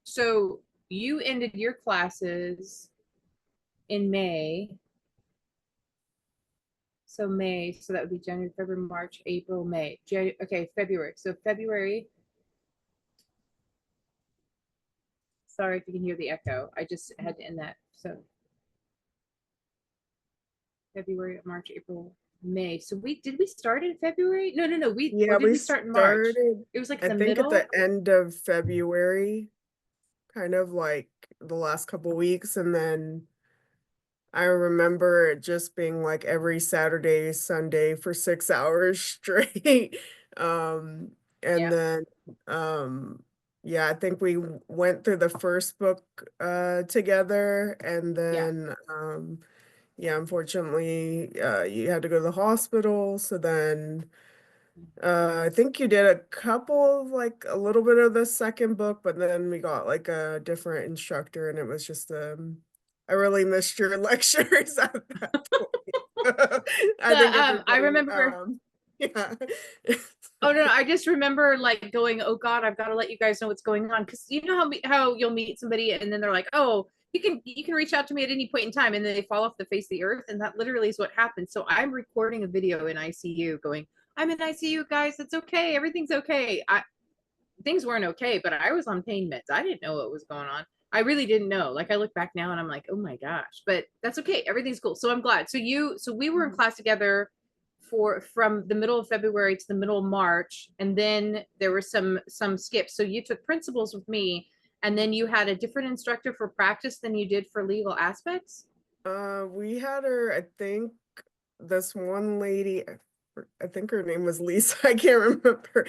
So you ended your classes in May. So May, so that would be January, February, March, April, May. Okay, February. So February. Sorry if you can hear the echo. I just had to end that. So February, March, April, May. So we start in February? No, no, no. Yeah, Did we we start in March? started, It was like I the think at the middle. end of February, kind of like the last couple weeks, and then I remember it just being like every Saturday, Sunday for 6 hours straight. Um, and Yeah, then yeah, I think we went through the first book together, and yeah. then yeah, unfortunately you had to go to the hospital, so then I think you did a couple of like a little bit of the second book, but then we got like a different instructor, and it was just I really missed your lectures at that point. I think I everybody remember. yeah. Oh no, I just remember like going, "Oh God, I've got to let you guys know what's going on," because you know how you'll meet somebody and then they're like, "Oh, you can reach out to me at any point in time," and then they fall off the face of the earth, and that literally is what happens. So I'm recording a video in ICU, going, "I'm in ICU, guys. It's okay. Everything's okay." Things weren't okay, but I was on pain meds. I didn't know what was going on. I really didn't know. Like I look back now and I'm like, oh my gosh, but that's okay. Everything's cool. So I'm glad. So we were in class together for from the middle of February to the middle of March, and then there were some skips. So you took principles with me, and then you had a different instructor for practice than you did for legal aspects. We had her, I think this one lady, I think her name was Lisa. I can't remember.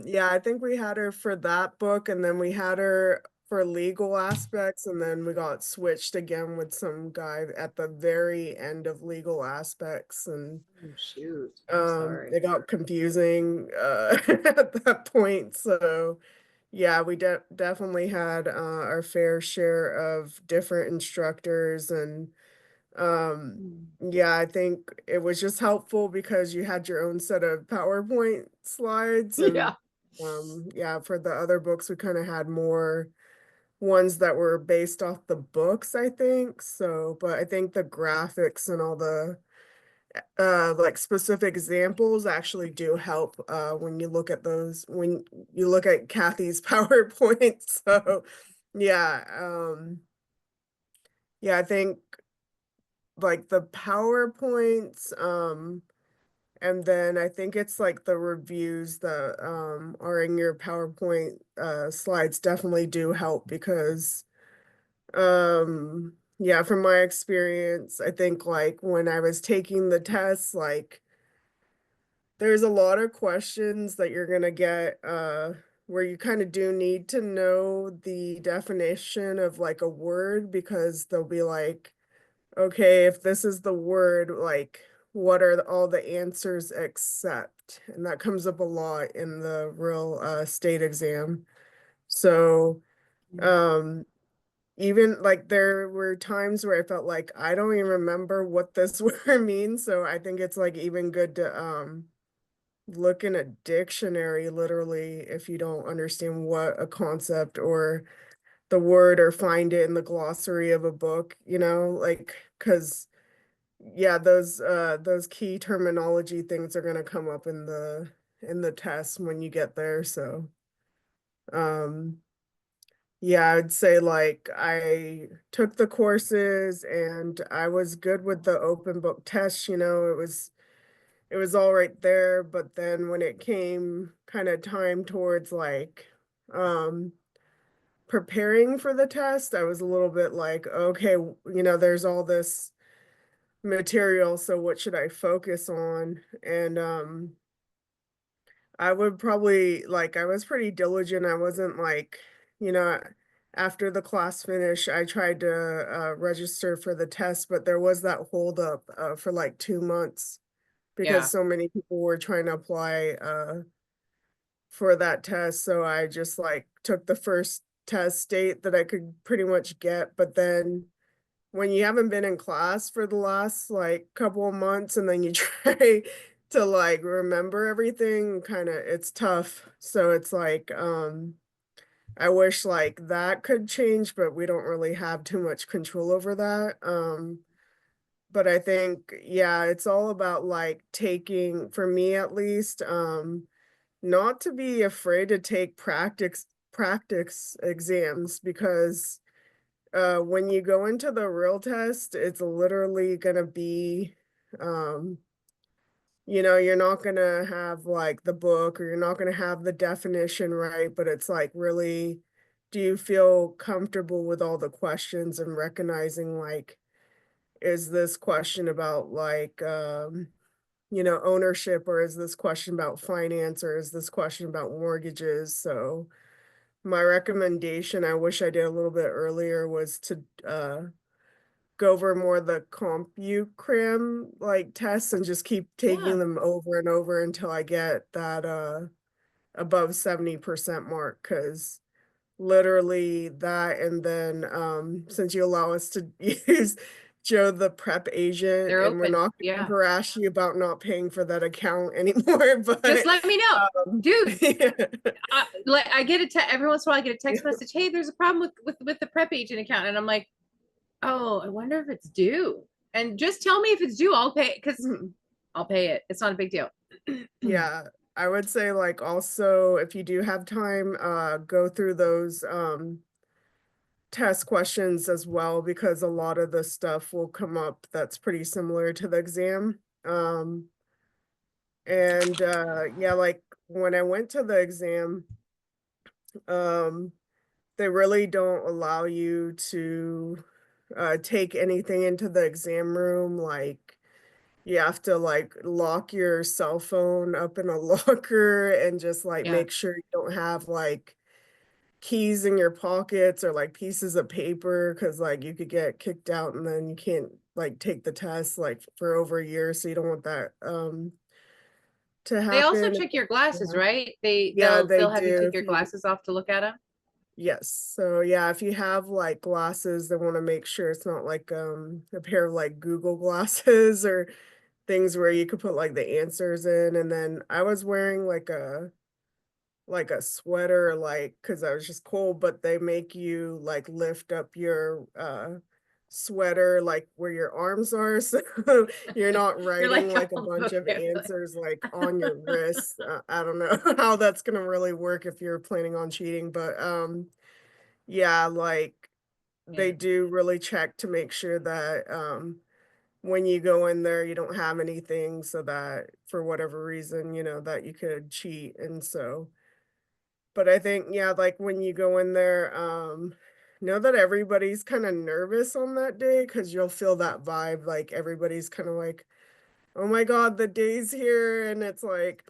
Yeah, I think we had her for that book, and then we had her for legal aspects, and then we got switched again with some guy at the very end of legal aspects, and Oh shoot, I'm sorry. it got confusing at that point. So yeah, we definitely had our fair share of different instructors, and um, yeah, I think it was just helpful because you had your own set of PowerPoint slides, and Yeah. yeah, for the other books we kind of had more ones that were based off the books, I think. So, but I think the graphics and all the like specific examples actually do help when you look at those, when you look at Kathy's PowerPoint. So, yeah, yeah, I think like the PowerPoints, and then I think it's like the reviews that are in your PowerPoint slides definitely do help because yeah, from my experience, I think like when I was taking the test, like there's a lot of questions that you're gonna get where you kind of do need to know the definition of like a word because they'll be like, okay, if this is the word, like, what are all the answers except? And that comes up a lot in the real state exam. So, um, even like there were times where I felt like I don't even remember what this word means. So I think it's like even good to look in a dictionary literally if you don't understand what a concept or the word or find it in the glossary of a book, like because yeah, those key terminology things are going to come up in the test when you get there. So, um yeah, I'd say like I took the courses and I was good with the open book test, it was all right there, but then when it came kind of time towards like um preparing for the test, I was a little bit like, okay, there's all this material, so what should I focus on? And I would probably like I was pretty diligent. I wasn't like, you know, after the class finished, I tried to register for the test, but there was that hold up for like 2 months because Yeah. so many people were trying to apply for that test. So I just like took the first test date that I could pretty much get. But then when you haven't been in class for the last like couple of months and then you try to like remember everything, kind of it's tough. So it's like I wish like that could change, but we don't really have too much control over that. But I think, yeah, it's all about like taking, for me at least, not to be afraid to take practice exams because when you go into the real test, it's literally gonna be um you're not gonna have like the book or you're not gonna have the definition right, but it's like really, do you feel comfortable with all the questions and recognizing like, is this question about like ownership, or is this question about finance, or is this question about mortgages? So my recommendation, I wish I did a little bit earlier, was to go over more of the CompuCram like tests and just keep Yeah. taking them over and over until I get that above 70% mark. Because literally that, and then since you allow us to use Joe the prep agent, They're and we're open. not going Yeah. to harass you about not paying for that account anymore, Just but let me know. Dude, yeah. I get a every once in a while I get a text Yeah. message, hey, there's a problem with the prep agent account. And I'm like, oh, I wonder if it's due. And just tell me if it's due. I'll pay because I'll pay it. It's not a big deal. Yeah, I would say like also if you do have time, go through those test questions as well, because a lot of the stuff will come up that's pretty similar to the exam. And yeah, like when I went to the exam, um they really don't allow you to take anything into the exam room. Like you have to like lock your cell phone up in a locker and just like Yeah. make sure you don't have like keys in your pockets or like pieces of paper, because like you could get kicked out and then you can't like take the test like for over a year. So you don't want that to They also happen. check your glasses, Yeah, right? yeah, they They'll have you do. take If your you glasses off to look at them. Yes. So yeah, if you have like glasses, they want to make sure it's not like a pair of like Google glasses or things where you could put like the answers in. And then I was wearing like a sweater, like because I was just cold, but they make you like lift up your sweater like where your arms are, so you're not You're writing like, like a oh, bunch of okay. answers like on your wrist. I don't know how that's gonna really work if you're planning on cheating, but yeah, like they Yeah. do really check to make sure that when you go in there you don't have anything, so that for whatever reason, that you could cheat. And so, but I think, yeah, like when you go in there, know that everybody's kind of nervous on that day, because you'll feel that vibe. Like everybody's kind of like, oh my God, the day's here. And it's like,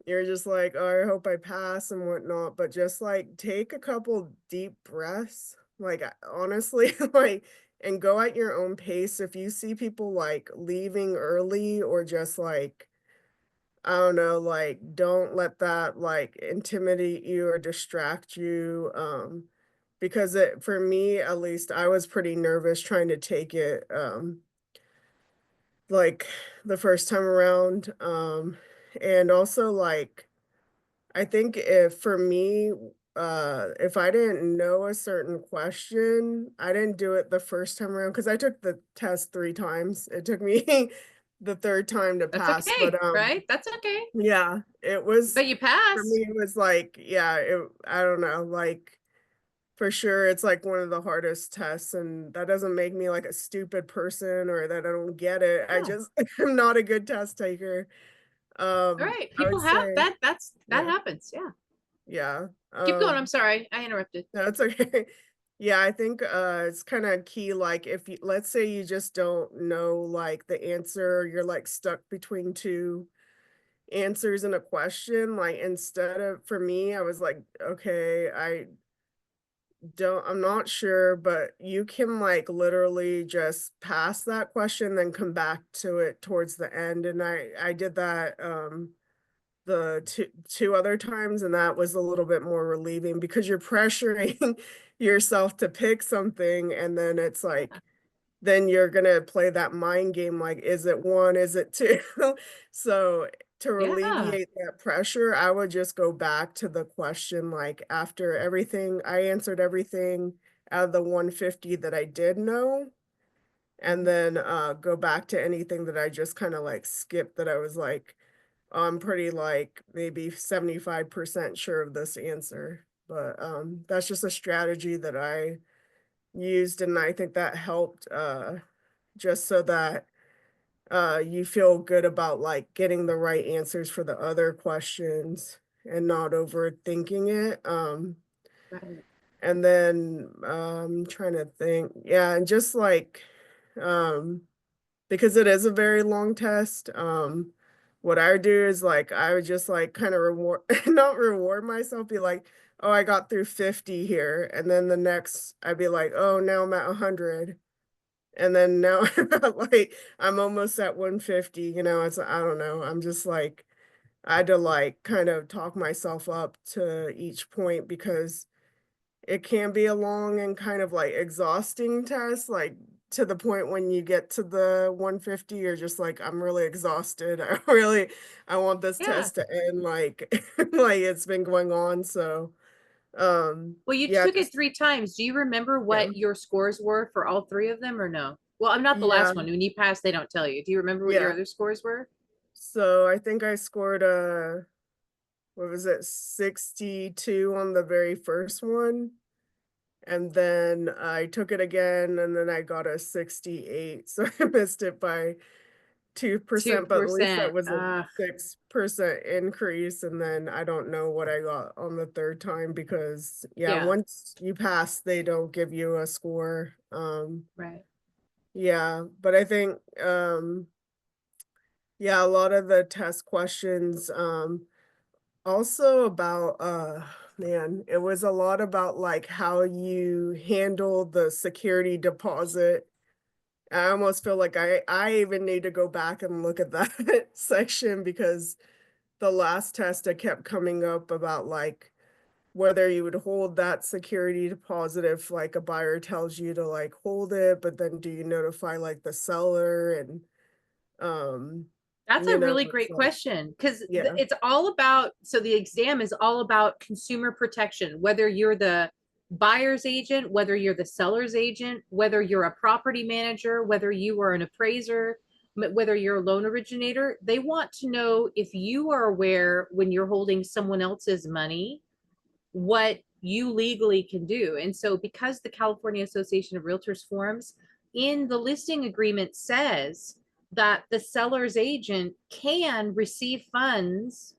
you're just like, oh, I hope I pass and whatnot. But just like take a couple deep breaths, like honestly, like, and go at your own pace. If you see people like leaving early or just like, I don't know, like don't let that like intimidate you or distract you. Because it, for me at least, I was pretty nervous trying to take it like the first time around. And also like I think if for me, if I didn't know a certain question, I didn't do it the first time around because I took the test 3 times. It took me the third time to That's pass, but okay, right? That's okay. yeah, it was, But you for me, passed. it was like, yeah, I don't know, like for sure it's like one of the hardest tests, and that doesn't make me like a stupid person or that I don't get it. I No. just am not a good test taker. All right. I People would have say, that. That yeah, happens. Yeah. yeah. Keep going. I'm sorry. I interrupted. That's okay. Yeah, I think it's kind of key. Like if you, let's say you just don't know like the answer, you're like stuck between two answers in a question, like instead of, for me, I was like, okay, I'm not sure, but you can like literally just pass that question, then come back to it towards the end. And I did that the two other times, and that was a little bit more relieving because you're pressuring yourself to pick something, and then it's like then you're gonna play that mind game like, is it one, is it two? So to Yeah. alleviate that pressure, I would just go back to the question, like, after everything, I answered everything out of the 150 that I did know, and then go back to anything that I just kind of like skipped that I was like, "Oh, I'm pretty like maybe 75% sure of this answer." But that's just a strategy that I used, and I think that helped just so that you feel good about like getting the right answers for the other questions and not overthinking it. Right. And then trying to think, yeah, and just like um because it is a very long test, what I would do is like I would just like kind of reward not reward myself, be like, oh, I got through 50 here, and then the next I'd be like, oh, now I'm at 100. And then now like I'm almost at 150, it's I don't know. I'm just like I had to like kind of talk myself up to each point because it can be a long and kind of like exhausting test, like to the point when you get to the 150, you're just like, I'm really exhausted. I want this Yeah. test to end like like it's been going on. So Well, you yeah, took it just 3 times. Do you remember yeah. what your scores were for all three of them or no? Well, I'm not the Yeah, last one. When you pass, they don't tell you. Do you remember what your yeah. other scores were? So I think I scored a what was it, 62 on the very first one. And then I took it again and then I got a 68. So I missed it by 2%, but at least that 2%. was a 6% increase. And then I don't know what I got on the third time because yeah, Yeah. once you pass, they don't give you a score. Right. Yeah, but I think yeah, a lot of the test questions also about man, it was a lot about like how you handle the security deposit. I almost feel like I even need to go back and look at that section because the last test it kept coming up about like whether you would hold that security deposit if like a buyer tells you to like hold it, but then do you notify like the seller and um That's a really it's great like question because yeah. it's all about, so the exam is all about consumer protection, whether you're the buyer's agent, whether you're the seller's agent, whether you're a property manager, whether you are an appraiser, whether you're a loan originator. They want to know if you are aware when you're holding someone else's money what you legally can do. And so, because the California Association of Realtors forms in the listing agreement says that the seller's agent can receive funds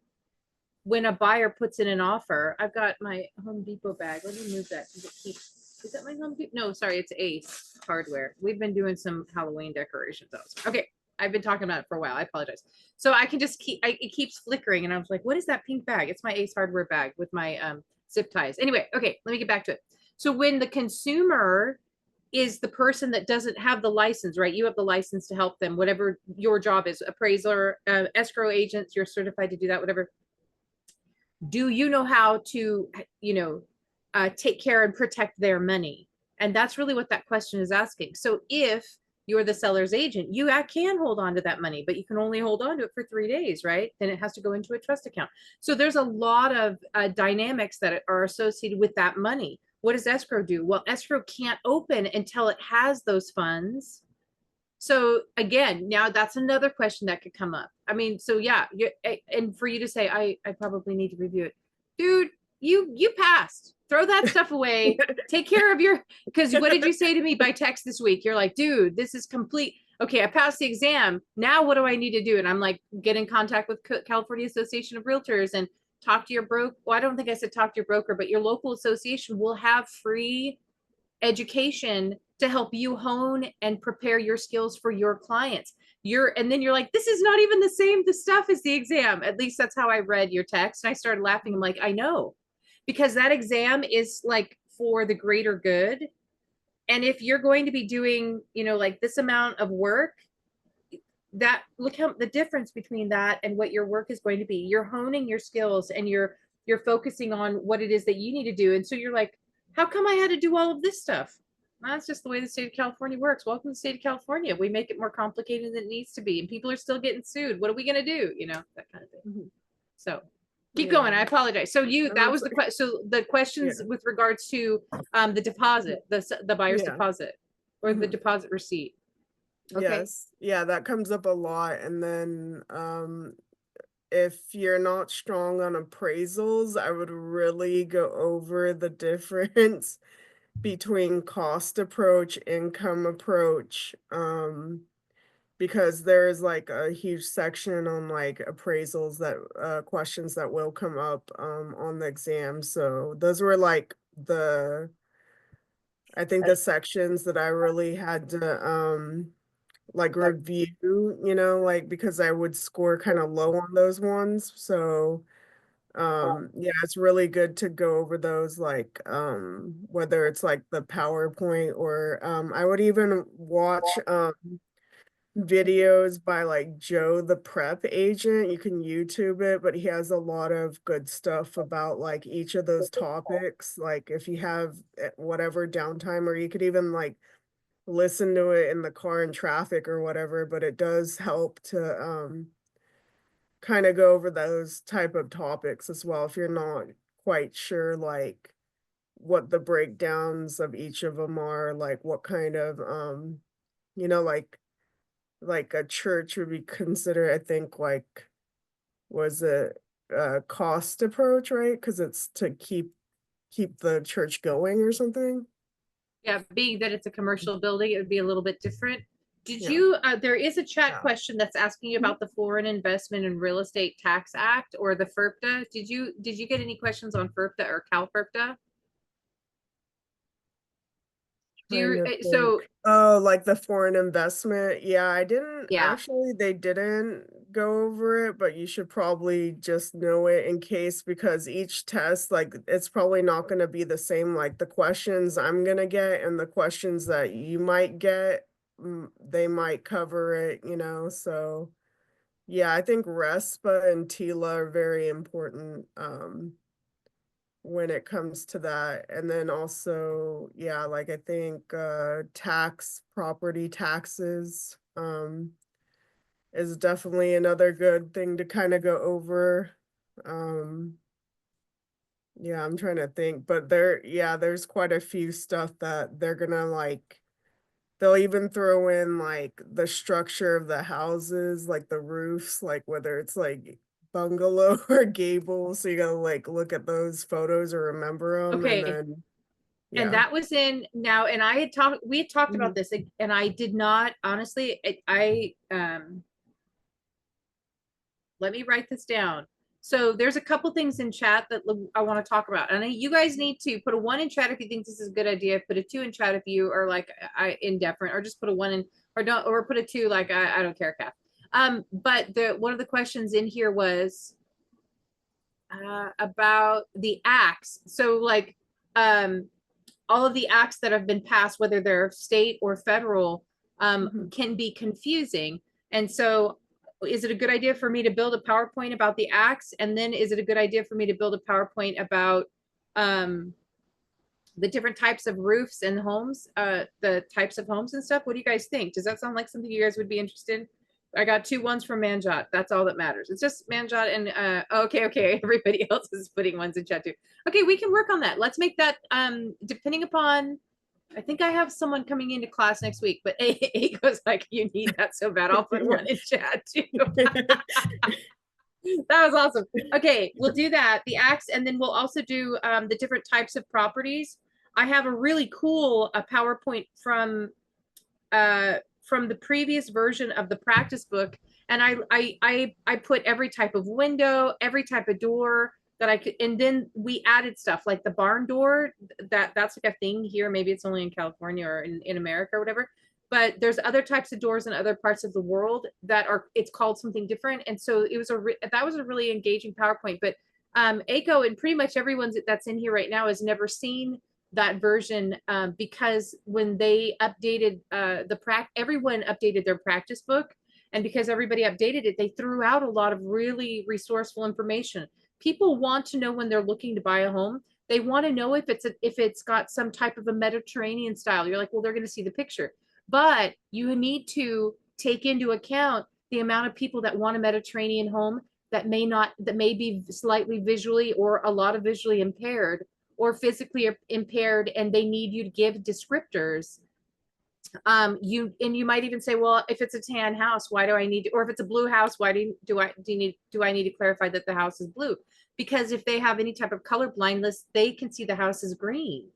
when a buyer puts in an offer. I've got my Home Depot bag. Let me move that because it keeps. Is that my Home Depot? No, sorry, it's Ace Hardware. We've been doing some Halloween decorations. Okay, I've been talking about it for a while. I apologize. So I can just keep. It keeps flickering, and I was like, "What is that pink bag?" It's my Ace Hardware bag with my zip ties. Anyway, okay, let me get back to it. So when the consumer is the person that doesn't have the license, right? You have the license to help them, whatever your job is, appraiser, escrow agents, you're certified to do that, whatever. Do you know how to, take care and protect their money? And that's really what that question is asking. So if you're the seller's agent, you can hold on to that money, but you can only hold on to it for 3 days, right? Then it has to go into a trust account. So there's a lot of dynamics that are associated with that money. What does escrow do? Well, escrow can't open until it has those funds. So again, now that's another question that could come up. I mean, so yeah, and for you to say, I probably need to review it, dude. You passed. Throw that stuff away. Take care of your. Because what did you say to me by text this week? You're like, dude, this is complete. Okay, I passed the exam. Now what do I need to do? And I'm like, get in contact with California Association of Realtors and talk to your broker. Well, I don't think I said talk to your broker, but your local association will have free education to help you hone and prepare your skills for your clients. And then you're like, this is not even the same the stuff as the exam. At least that's how I read your text. And I started laughing. I'm like, I know, because that exam is like for the greater good. And if you're going to be doing, like this amount of work, that look how the difference between that and what your work is going to be. You're honing your skills and you're focusing on what it is that you need to do. And so you're like, how come I had to do all of this stuff? That's just the way the state of California works. Welcome to the state of California. We make it more complicated than it needs to be, and people are still getting sued. What are we gonna do? You know, that kind of thing. Mhm. So keep going. I Yeah. apologize. So that Oh, was it's the question. So the questions yeah. with regards to the deposit, the buyer's Yeah. deposit or the Mhm. deposit receipt. Okay. Yes. Yeah, that comes up a lot. And then if you're not strong on appraisals, I would really go over the difference between cost approach, income approach, because there's like a huge section on like appraisals that questions that will come up on the exam. So those were like I think the sections that I really had to like review, like because I would score kind of low on those ones. So yeah, it's really good to go over those like whether it's like the PowerPoint or I would even watch videos by like Joe the prep agent. You can YouTube it, but he has a lot of good stuff about like each of those topics. Like if you have whatever downtime, or you could even like listen to it in the car in traffic or whatever, but it does help to kind of go over those type of topics as well if you're not quite sure like what the breakdowns of each of them are, like what kind of you know like a church would be considered, I think, like was it cost approach, right? Because it's to keep the church going or something. Yeah, being that it's a commercial building, it would be a little bit different. Did Yeah. you, there is a chat Yeah. question that's asking you Mhm. about the Foreign Investment and Real Estate Tax Act or the FERPTA. Did you get any questions on FERPTA or CalFERPTA? Do Trying you, to so think. Oh, like the foreign investment. Yeah, I didn't yeah, actually, they didn't go over it, but you should probably just know it in case, because each test, like it's probably not going to be the same. Like the questions I'm going to get and the questions that you might get, they might cover it. So yeah, I think RESPA and TILA are very important. When it comes to that. And then also, yeah, like I think property taxes is definitely another good thing to kind of go over. Um yeah, I'm trying to think, but there's quite a few stuff that they're gonna like, they'll even throw in like the structure of the houses, like the roofs, like whether it's like bungalow or gable. So you gotta like look at those photos or remember them, and okay. then And yeah. that was in now, and we had talked about Mhm. this, and I did not, honestly, let me write this down. So there's a couple things in chat that I want to talk about. And you guys need to put a 1 in chat if you think this is a good idea. Put a 2 in chat if you are like indifferent, or just put a 1 in, or don't, or put a 2 like I don't care, Kath. But one of the questions in here was about the acts. So like all of the acts that have been passed, whether they're state or federal, Mhm. can be confusing. And so is it a good idea for me to build a PowerPoint about the acts? And then is it a good idea for me to build a PowerPoint about um, the different types of roofs and homes, the types of homes and stuff? What do you guys think? Does that sound like something you guys would be interested in? I got 2 ones from Manjot. That's all that matters. It's just Manjot and okay. Everybody else is putting ones in chat too. Okay, we can work on that. Let's make that depending upon, I think I have someone coming into class next week, but Eiko's like, you need that so bad. I'll put one in chat too. That was awesome. Okay, we'll do that, the acts, and then we'll also do the different types of properties. I have a really cool PowerPoint from the previous version of the practice book, and I put every type of window, every type of door that I could, and then we added stuff like the barn door. That's like a thing here. Maybe it's only in California or in America or whatever. But there's other types of doors in other parts of the world that are, it's called something different. And so it was that was a really engaging PowerPoint. But Eiko and pretty much everyone that's in here right now has never seen that version, because when they updated everyone updated their practice book, and because everybody updated it, they threw out a lot of really resourceful information. People want to know when they're looking to buy a home, They want to know if it's got some type of a Mediterranean style. You're like, well, they're going to see the picture, but you need to take into account the amount of people that want a Mediterranean home that may not, that may be slightly visually or a lot of visually impaired or physically impaired, and they need you to give descriptors. You might even say, well, if it's a tan house, why do I need to, or if it's a blue house, why do I need to clarify that the house is blue? Because if they have any type of color blindness, they can see the house is green.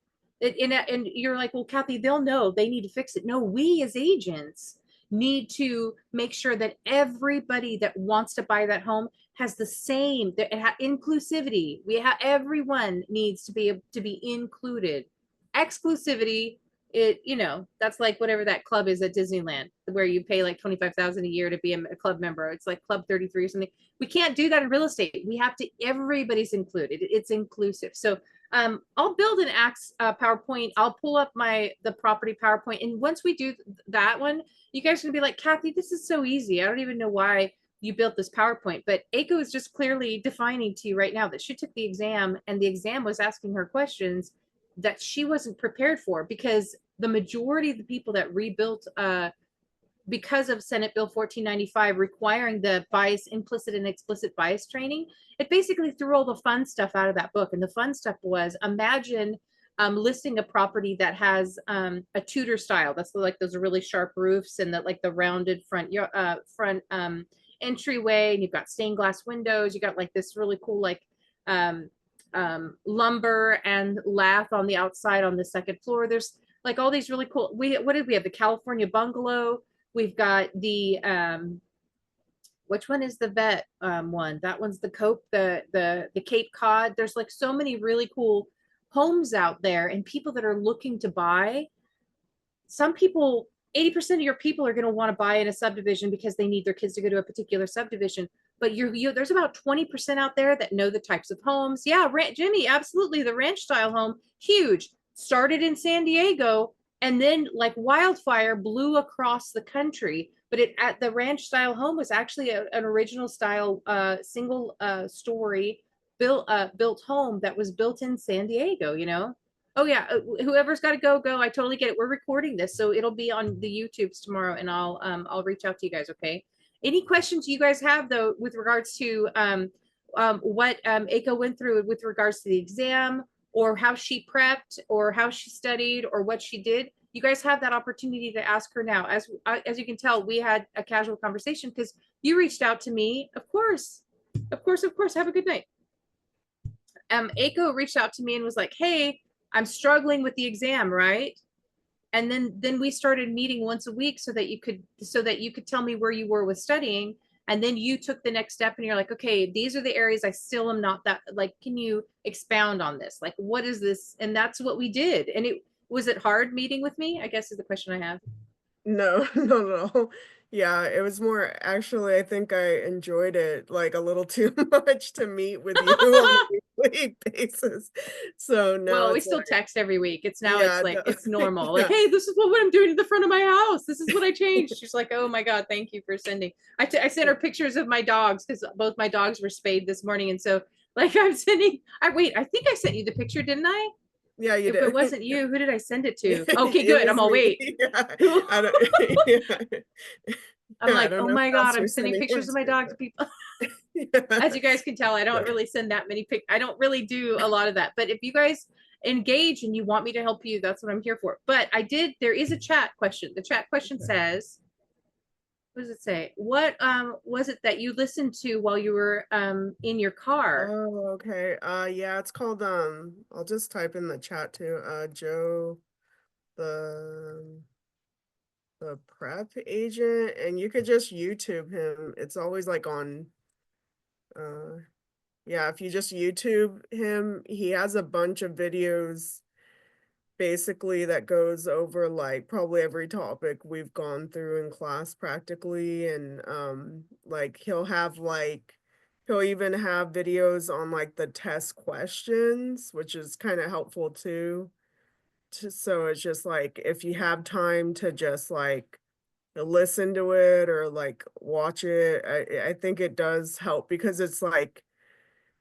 And you're like, well, Kathy, they'll know, they need to fix it. No, we as agents need to make sure that everybody that wants to buy that home has the same inclusivity. We have, everyone needs to be included. Exclusivity, it, you know, that's like whatever that club is at Disneyland where you pay like 25,000 a year to be a club member. It's like Club 33 or something. We can't do that in real estate. We have to, everybody's included. It's inclusive. So I'll build an Axe PowerPoint. I'll pull up the property PowerPoint, and once we do that one, you guys are gonna be like, Kathy, this is so easy. I don't even know why you built this PowerPoint. But Eiko is just clearly defining to you right now that she took the exam, and the exam was asking her questions that she wasn't prepared for, because the majority of the people that rebuilt because of Senate Bill 1495 requiring the bias, implicit and explicit bias training, it basically threw all the fun stuff out of that book. And the fun stuff was, imagine listing a property that has a Tudor style. That's like those really sharp roofs and that like the rounded front entryway, and you've got stained glass windows. You got like this really cool like lumber and lath on the outside on the second floor. There's like all these really cool. What did we have? The California bungalow. We've got the which one is the vet one? That one's the Cope, the Cape Cod. There's like so many really cool homes out there, and people that are looking to buy. Some people, 80% of your people are going to want to buy in a subdivision because they need their kids to go to a particular subdivision. But there's about 20% out there that know the types of homes. Yeah, Jimmy, absolutely. The ranch style home, huge. Started in San Diego, and then like wildfire blew across the country. But the ranch style home was actually an original style single story built home that was built in San Diego, you know? Oh yeah, whoever's got to go. I totally get it. We're recording this, so it'll be on the YouTubes tomorrow, and I'll reach out to you guys. Okay. Any questions you guys have though with regards to what Eiko went through with regards to the exam, or how she prepped, or how she studied, or what she did? You guys have that opportunity to ask her now. As you can tell, we had a casual conversation because you reached out to me. Of course, of course, of course. Have a good night. Eiko reached out to me and was like, "Hey, I'm struggling with the exam, right?" And then we started meeting once a week so that you could tell me where you were with studying. And then you took the next step and you're like, okay, these are the areas I still am not that, like, can you expound on this? Like, what is this? And that's what we did. And was it hard meeting with me, I guess, is the question I have. No, no, no. Yeah, it was more actually, I think I enjoyed it like a little too much to meet with you on a weekly basis. So now Well, we it's still like, text every week. It's now, it's yeah, like, no, it's normal. Like, yeah, hey, this is what I'm doing to the front of my house. This is what I changed. She's like, oh my God, thank you for sending. I sent her pictures of my dogs because both my dogs were spayed this morning. And so like I'm sending, I think I sent you the picture, didn't I? yeah, you If it did. wasn't you, who did I send it to? Okay, It good. was I'm all me. wait. Yeah, I don't, yeah, I'm yeah, I like, don't oh know my who else God, I'm you're sending sending pictures it of my to, dog to people. but As you guys can tell, I don't yeah. really send that many I don't really do a lot of that. But if you guys engage and you want me to help you, that's what I'm here for. But there is a chat question. The chat question says, what does it say? What was it that you listened to while you were in your car? Oh, okay. Yeah, it's called I'll just type in the chat too. Joe, the the prep agent, and you could just YouTube him. It's always like on uh yeah, if you just YouTube him, he has a bunch of videos basically that goes over like probably every topic we've gone through in class practically, and like he'll even have videos on like the test questions, which is kind of helpful too. So it's just like if you have time to just like listen to it or like watch it, I think it does help because it's like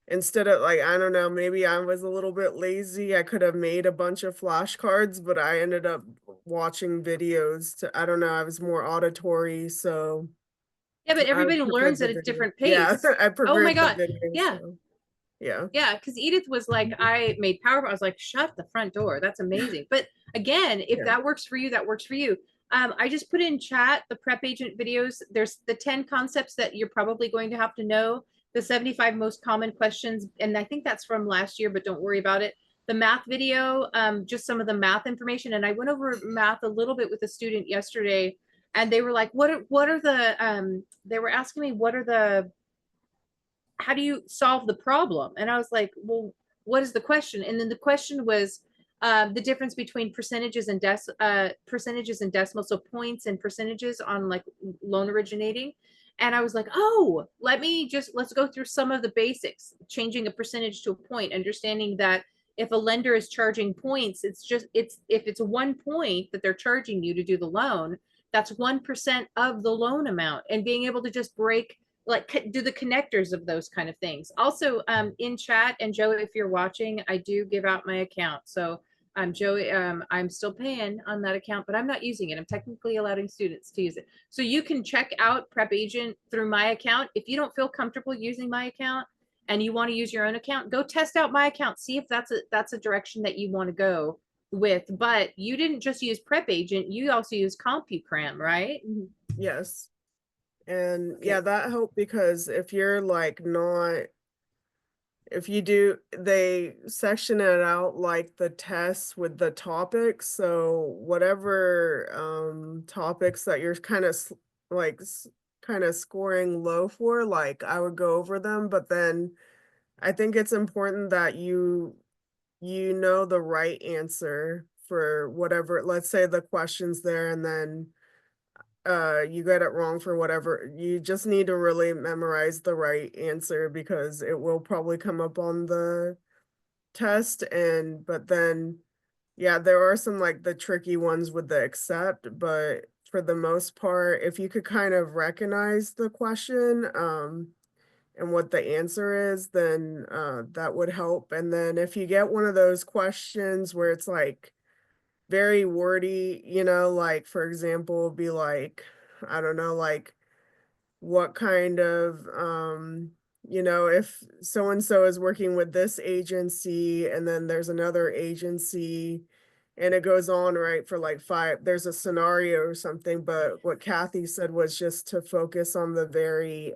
instead of like, I don't know, maybe I was a little bit lazy. I could have made a bunch of flashcards, but I ended up watching videos to, I don't know, I was more auditory, so Yeah, but I everybody preferred learns the at a video. different Yeah, pace. I Oh my preferred the God. video, Yeah. so yeah. Yeah, because Edith was like, I made PowerPoint. I was like, shut the front door. That's amazing. But again, if Yeah. that works for you, that works for you. I just put in chat the prep agent videos. There's the 10 concepts that you're probably going to have to know, the 75 most common questions. And I think that's from last year, but don't worry about it. The math video, just some of the math information. And I went over math a little bit with a student yesterday, and they were like, what are the, they were asking me, what are the, how do you solve the problem? And I was like, well, what is the question? And then the question was the difference between percentages and decimals, so points and percentages on like loan originating. And I was like, oh, let's go through some of the basics, changing a percentage to a point, understanding that if a lender is charging points, it's if it's 1 point that they're charging you to do the loan, that's 1% of the loan amount, and being able to just break, like, do the connectors of those kind of things. Also, in chat, and Joe, if you're watching, I do give out my account. So Joey, I'm still paying on that account, but I'm not using it. I'm technically allowing students to use it. So you can check out Prep Agent through my account. If you don't feel comfortable using my account and you want to use your own account, go test out my account. See if that's a direction that you want to go with. But you didn't just use Prep Agent, you also use CompuCram, right? Yes. And yeah, Okay. that helped because if you're like not, if you do, they section it out like the tests with the topics. So whatever topics that you're kind of like kind of scoring low for, like I would go over them, but then I think it's important that you know the right answer for whatever, let's say the question's there and then you get it wrong for whatever. You just need to really memorize the right answer because it will probably come up on the test. And but then yeah, there are some like the tricky ones with the accept, but for the most part, if you could kind of recognize the question and what the answer is, then that would help. And then if you get one of those questions where it's like very wordy, you know, like for example, be like, I don't know, like what kind of you know, if so and so is working with this agency and then there's another agency and it goes on, right, for like five, there's a scenario or something, but what Kathy said was just to focus on the very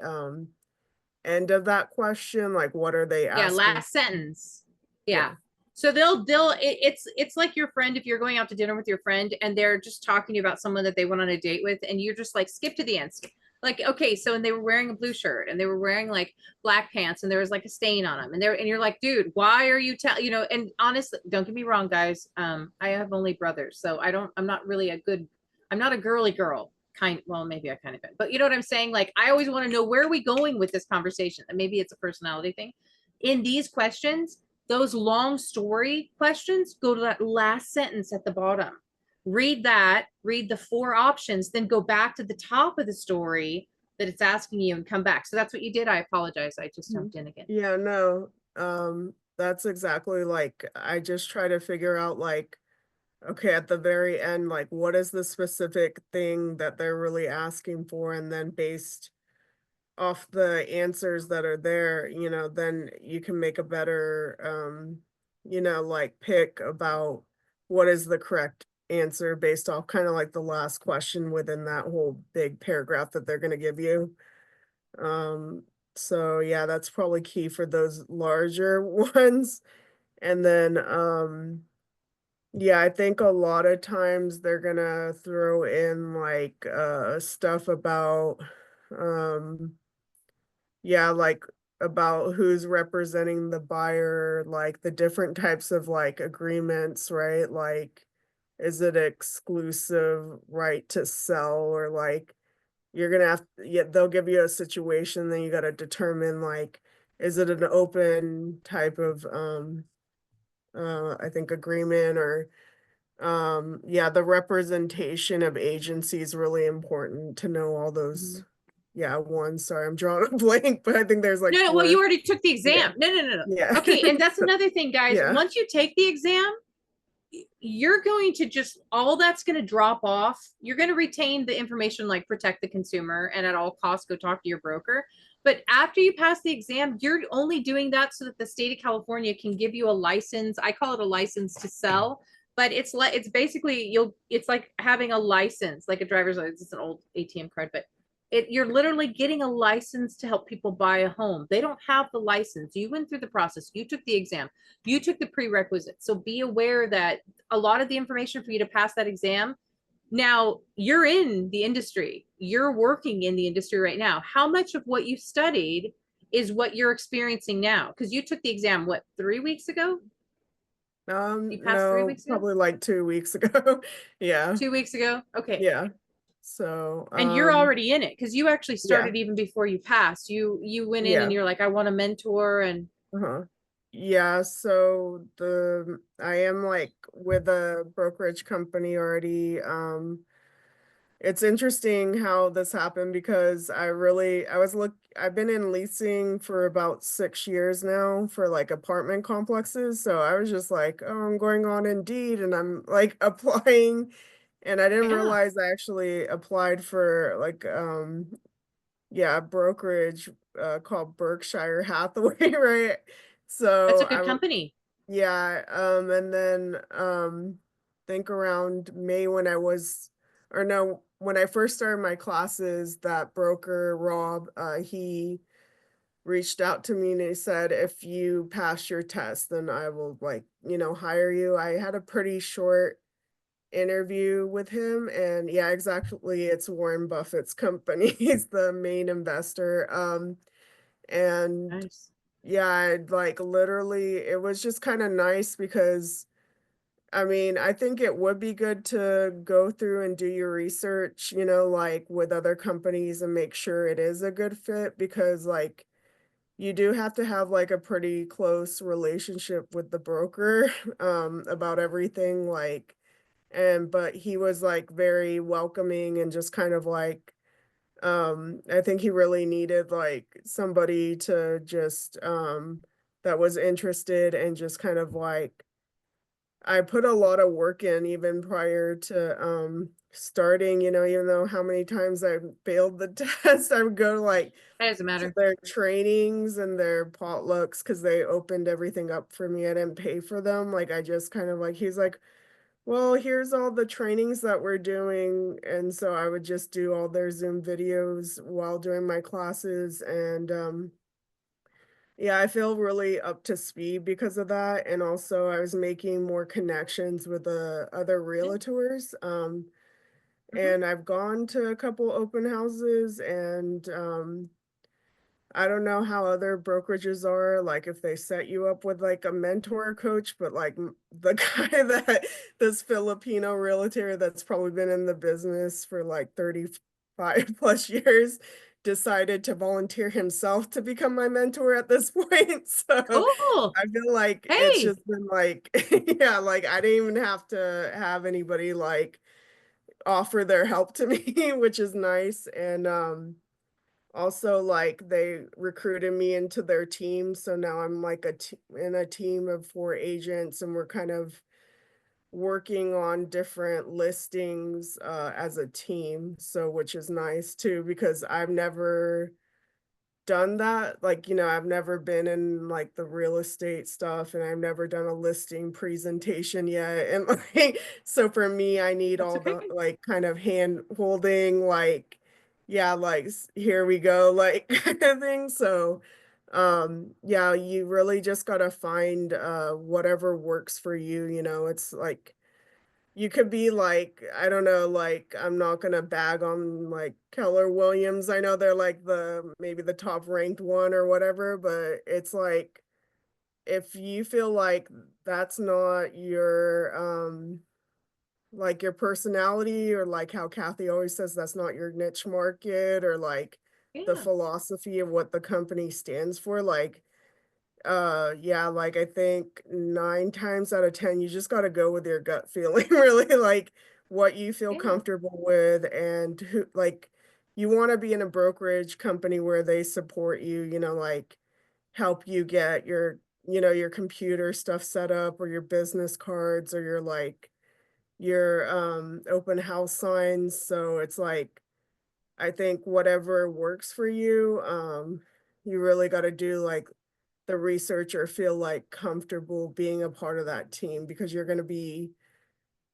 end of that question, like what are they Yeah, asking? last sentence. Yeah. Yeah. So it's like your friend, if you're going out to dinner with your friend and they're just talking about someone that they went on a date with, and you're just like, skip to the end. Like, okay, so and they were wearing a blue shirt and they were wearing like black pants and there was like a stain on them, and you're like, dude, why are you you know? And honestly, don't get me wrong, guys. I have only brothers, so I'm not really I'm not a girly girl kind. Well, maybe I kind of am, but you know what I'm saying? Like, I always want to know, where are we going with this conversation? And maybe it's a personality thing. In these questions, those long story questions, go to that last sentence at the bottom. Read that, read the 4 options, then go back to the top of the story that it's asking you and come back. So that's what you did. I apologize. I just Mhm. jumped in again. Yeah, no. That's exactly like I just try to figure out like, okay, at the very end, like what is the specific thing that they're really asking for? And then based off the answers that are there, you know, then you can make a better you know, like pick about what is the correct answer based off kind of like the last question within that whole big paragraph that they're gonna give you. Um, so yeah, that's probably key for those larger ones. And then yeah, I think a lot of times they're gonna throw in like stuff about yeah, like about who's representing the buyer, like the different types of like agreements, right? Like is it exclusive right to sell or like you're gonna have, yeah, they'll give you a situation, then you gotta determine like, is it an open type of I think agreement or yeah, the representation of agency is really important to know all those Mhm. yeah, one. Sorry, I'm drawing a blank, but I think there's like No, no, well, you four. already took the Yeah. exam. No, no, no, no. Yeah. Okay, and that's another thing, guys. Yeah. Once you take the exam, you're going to just all that's going to drop off. You're going to retain the information like protect the consumer and at all costs go talk to your broker. But after you pass the exam, you're only doing that so that the state of California can give you a license. I call it a license to sell, but it's basically it's like having a license, like a driver's license. It's an old ATM card, but you're literally getting a license to help people buy a home. They don't have the license. You went through the process. You took the exam. You took the prerequisites. So be aware that a lot of the information for you to pass that exam. Now you're in the industry, you're working in the industry right now. How much of what you studied is what you're experiencing now? Because you took the exam, what, 3 weeks ago? You passed three No, weeks ago? probably like 2 weeks ago. Yeah. 2 weeks ago? Okay. Yeah. So, And you're already in it because you actually yeah. started even before you passed. You went in Yeah. and you're like, I want a mentor and Uh-huh. Yeah, so I am like with a brokerage company already. It's interesting how this happened because I've been in leasing for about 6 years now for like apartment complexes. So I was just like, oh, I'm going on Indeed and I'm like applying, and I didn't yeah, realize I actually applied for like yeah, a brokerage called Berkshire Hathaway, right? that's a So good company. yeah, and then think around May when I was or no, when I first started my classes, that broker Rob, he reached out to me and he said, if you pass your test, then I will like, hire you. I had a pretty short interview with him, and yeah, exactly, it's Warren Buffett's company. He's the main investor. And Nice. yeah, like literally it was just kind of nice because I mean, I think it would be good to go through and do your research, like with other companies and make sure it is a good fit, because like you do have to have like a pretty close relationship with the broker about everything, like, and but he was like very welcoming and just kind of like I think he really needed like somebody to just that was interested, and just kind of like I put a lot of work in even prior to starting, even though how many times I failed the test. I would go like That doesn't to matter. their trainings and their potlucks because they opened everything up for me. I didn't pay for them. Like I just kind of like he's like, well, here's all the trainings that we're doing. And so I would just do all their Zoom videos while doing my classes. And yeah, I feel really up to speed because of that. And also I was making more connections with the other Yeah. realtors. Mhm. And I've gone to a couple open houses, and I don't know how other brokerages are, like if they set you up with like a mentor coach, but like the guy that this Filipino realtor that's probably been in the business for like 35 plus years decided to volunteer himself to become my mentor at this point. So Cool. I feel like it's Hey, just been like, yeah, like I didn't even have to have anybody like offer their help to me, which is nice. And also like they recruited me into their team, so now I'm like in a team of 4 agents, and we're kind of working on different listings as a team, so which is nice too because I've never done that. Like, I've never been in like the real estate stuff, and I've never done a listing presentation yet. And like, so for me, I need that's all okay. the like kind of hand holding, like, yeah, like here we go, like kind of thing. So, yeah, you really just gotta find whatever works for you. It's like you could be like, I don't know, like I'm not gonna bag on like Keller Williams. I know they're like the maybe the top ranked one or whatever, but it's like if you feel like that's not your like your personality, or like how Kathy always says that's not your niche market, or like the Yeah. philosophy of what the company stands for, like yeah, like I think 9 times out of 10, you just gotta go with your gut feeling, really, like what you feel Yeah. comfortable with, and who like you want to be in a brokerage company where they support you, like help you get your, your computer stuff set up, or your business cards, or your like your open house signs. So it's like, I think whatever works for you, you really got to do like the research or feel like comfortable being a part of that team, because you're going to be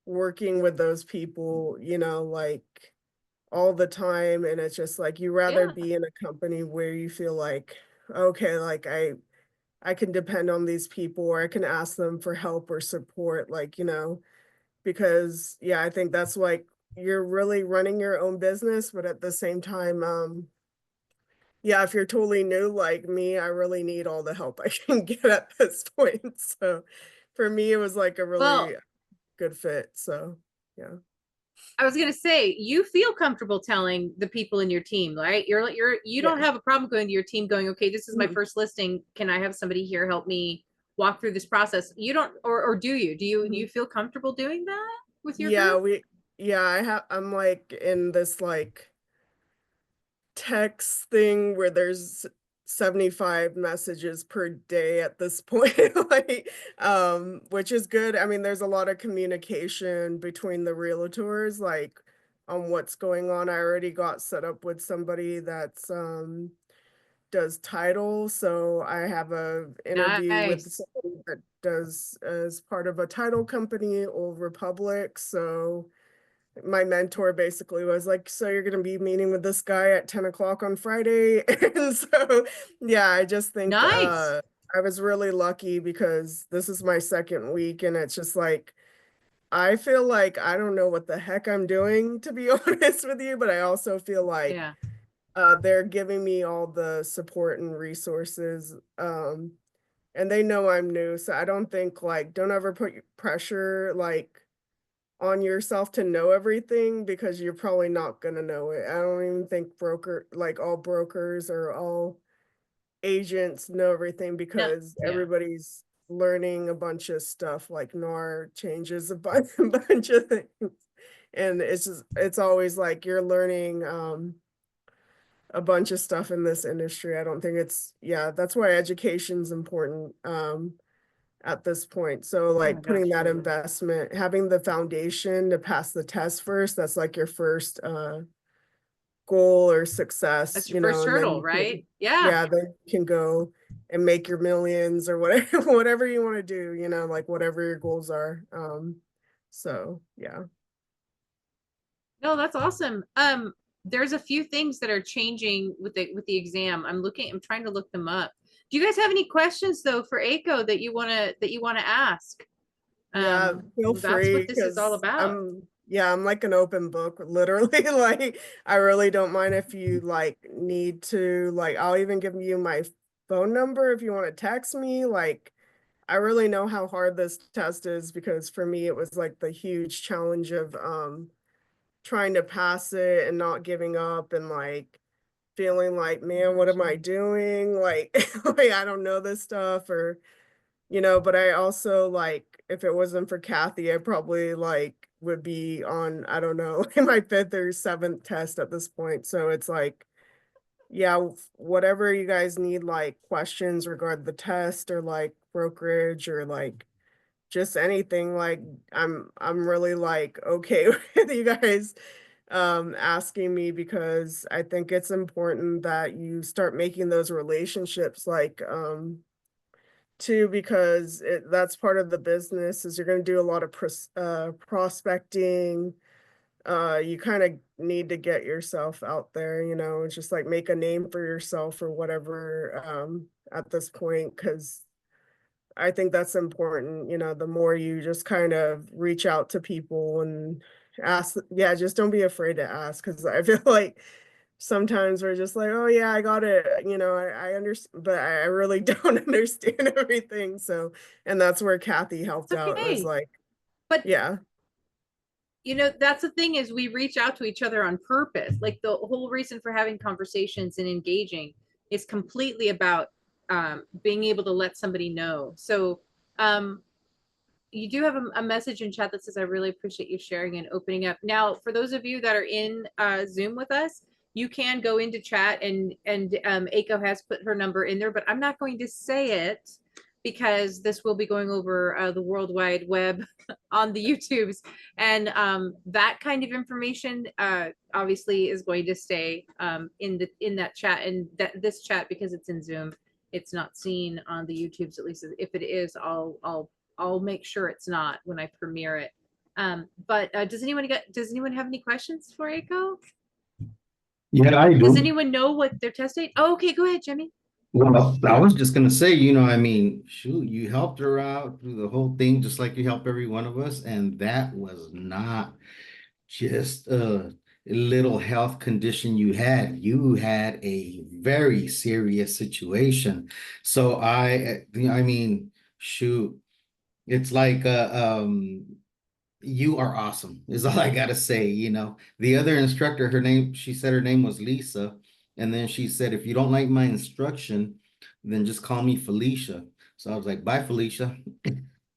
working with those people, like all the time. And it's just like you rather Yeah. be in a company where you feel like, okay, like I can depend on these people, or I can ask them for help or support, like, because yeah, I think that's like you're really running your own business, but at the same time, yeah, if you're totally new like me, I really need all the help I can get at this point. So for me, it was like a really Well, good fit. So yeah. I was gonna say, you feel comfortable telling the people in your team, right? You Yeah. don't have a problem going to your team going, okay, this is my Mhm. first listing. Can I have somebody here help me walk through this process? You don't, or do you? Do you Mhm. feel comfortable doing that with your Yeah, group? I'm like in this like text thing where there's 75 messages per day at this point, like, which is good. I mean, there's a lot of communication between the realtors, like on what's going on. I already got set up with somebody that's does title, so I have a interview with Nice. somebody that does as part of a title company, Old Republic. So my mentor basically was like, so you're going to be meeting with this guy at 10 o'clock on Friday. And so, yeah, I just think Nice. I was really lucky because this is my second week, and it's just like, I feel like I don't know what the heck I'm doing, to be honest with you, but I also feel like Yeah. they're giving me all the support and resources. And they know I'm new. So I don't think like, don't ever put pressure like on yourself to know everything, because you're probably not gonna know it. I don't even think like all brokers or all agents know everything, No. because Yeah. everybody's learning a bunch of stuff, like NAR changes a bunch of things. And it's always like you're learning a bunch of stuff in this industry. I don't think yeah, that's why education's important. At this point. So Oh my like putting gosh, that totally. investment, having the foundation to pass the test first, that's like your first goal or success, That's your first and then hurdle, you can, right? Yeah. yeah, then you can go and make your millions or whatever whatever you want to do, like whatever your goals are. So yeah. No, that's awesome. There's a few things that are changing with the exam. I'm trying to look them up. Do you guys have any questions though for Eiko that you wanna ask? Yeah, feel That's free, what this is all because about. I'm like an open book, literally. Like, I really don't mind if you like need to, like, I'll even give you my phone number if you want to text me. Like, I really know how hard this test is, because for me it was like the huge challenge of trying to pass it and not giving up, and like feeling like, man, what am I doing? Like, like I don't know this stuff, or but I also like, if it wasn't for Kathy, I probably like would be on, I don't know, like my fifth or seventh test at this point. So it's like, yeah, whatever you guys need, like questions regarding the test, or like brokerage, or like just anything, like I'm really like okay with you guys asking me, because I think it's important that you start making those relationships, like too, because that's part of the business, is you're going to do a lot of prospecting. You kind of need to get yourself out there, it's just like make a name for yourself or whatever, at this point, because I think that's important. The more you just kind of reach out to people and ask, yeah, just don't be afraid to ask, because I feel like sometimes we're just like, oh yeah, I got it. I understand, but I really don't understand everything. So, and that's where Kathy helped It's out. It was okay. like, But yeah, that's the thing, is we reach out to each other on purpose. Like the whole reason for having conversations and engaging is completely about being able to let somebody know. So um, you do have a message in chat that says, I really appreciate you sharing and opening up. Now, for those of you that are in Zoom with us, you can go into chat, and Eiko has put her number in there, but I'm not going to say it because this will be going over the World Wide Web on the YouTubes, and that kind of information obviously is going to stay in that chat, and that this chat, because it's in Zoom, it's not seen on the YouTubes. At least if it is, I'll make sure it's not when I premiere it. But does anyone have any questions for Eiko? Yeah, I Does do. anyone know what they're testing? Oh, okay, go ahead, Jimmy. Well, I was just gonna say, I mean, shoot, you helped her out through the whole thing, just like you help every one of us, and that was not just a little health condition you had. You had a very serious situation. So I mean, shoot, it's like you are awesome, is all I gotta say. The other instructor, she said her name was Lisa, and then she said, if you don't like my instruction, then just call me Felicia. So I was like, bye, Felicia.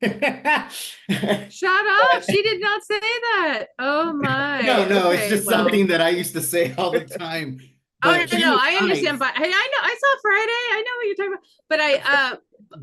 Shut up. She did not say that. Oh my. No, it's Okay, just well. something that I used to say all the time. Oh But no, she no, was I understand. nice. But hey, I know I saw Friday. I know what you're talking about. But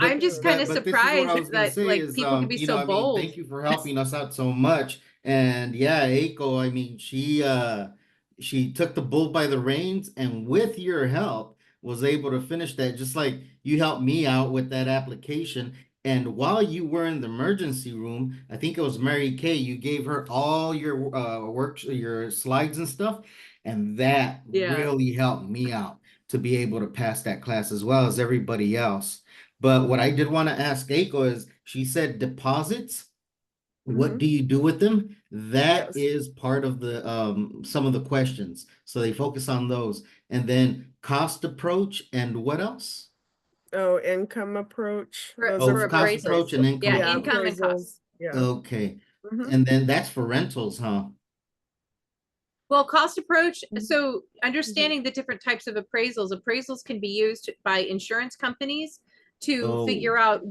I'm But just kind of but this is what I surprised was gonna that say like is people can be so I mean, bold. thank you for helping us out so much. And yeah, Eiko, I mean, she took the bull by the reins, and with your help was able to finish that, just like you helped me out with that application. And while you were in the emergency room, I think it was Mary Kay, you gave her all your work, your slides and stuff, and that Yeah. really helped me out to be able to pass that class as well as everybody else. But what I did want to ask Eiko is, she said deposits. What Mhm. do you do with them? That Yes. is part of the some of the questions. So they focus on those. And then cost approach and what else? Oh, income approach. For, Those are Oh, for for cost appraisals. approach and income Yeah, yeah, income approach. and costs. appraisals. Yeah. Okay. Mhm. And then that's for rentals, huh? Well, cost approach. Mhm. So Mhm. understanding the different types of appraisals can be used by insurance companies to Oh, figure out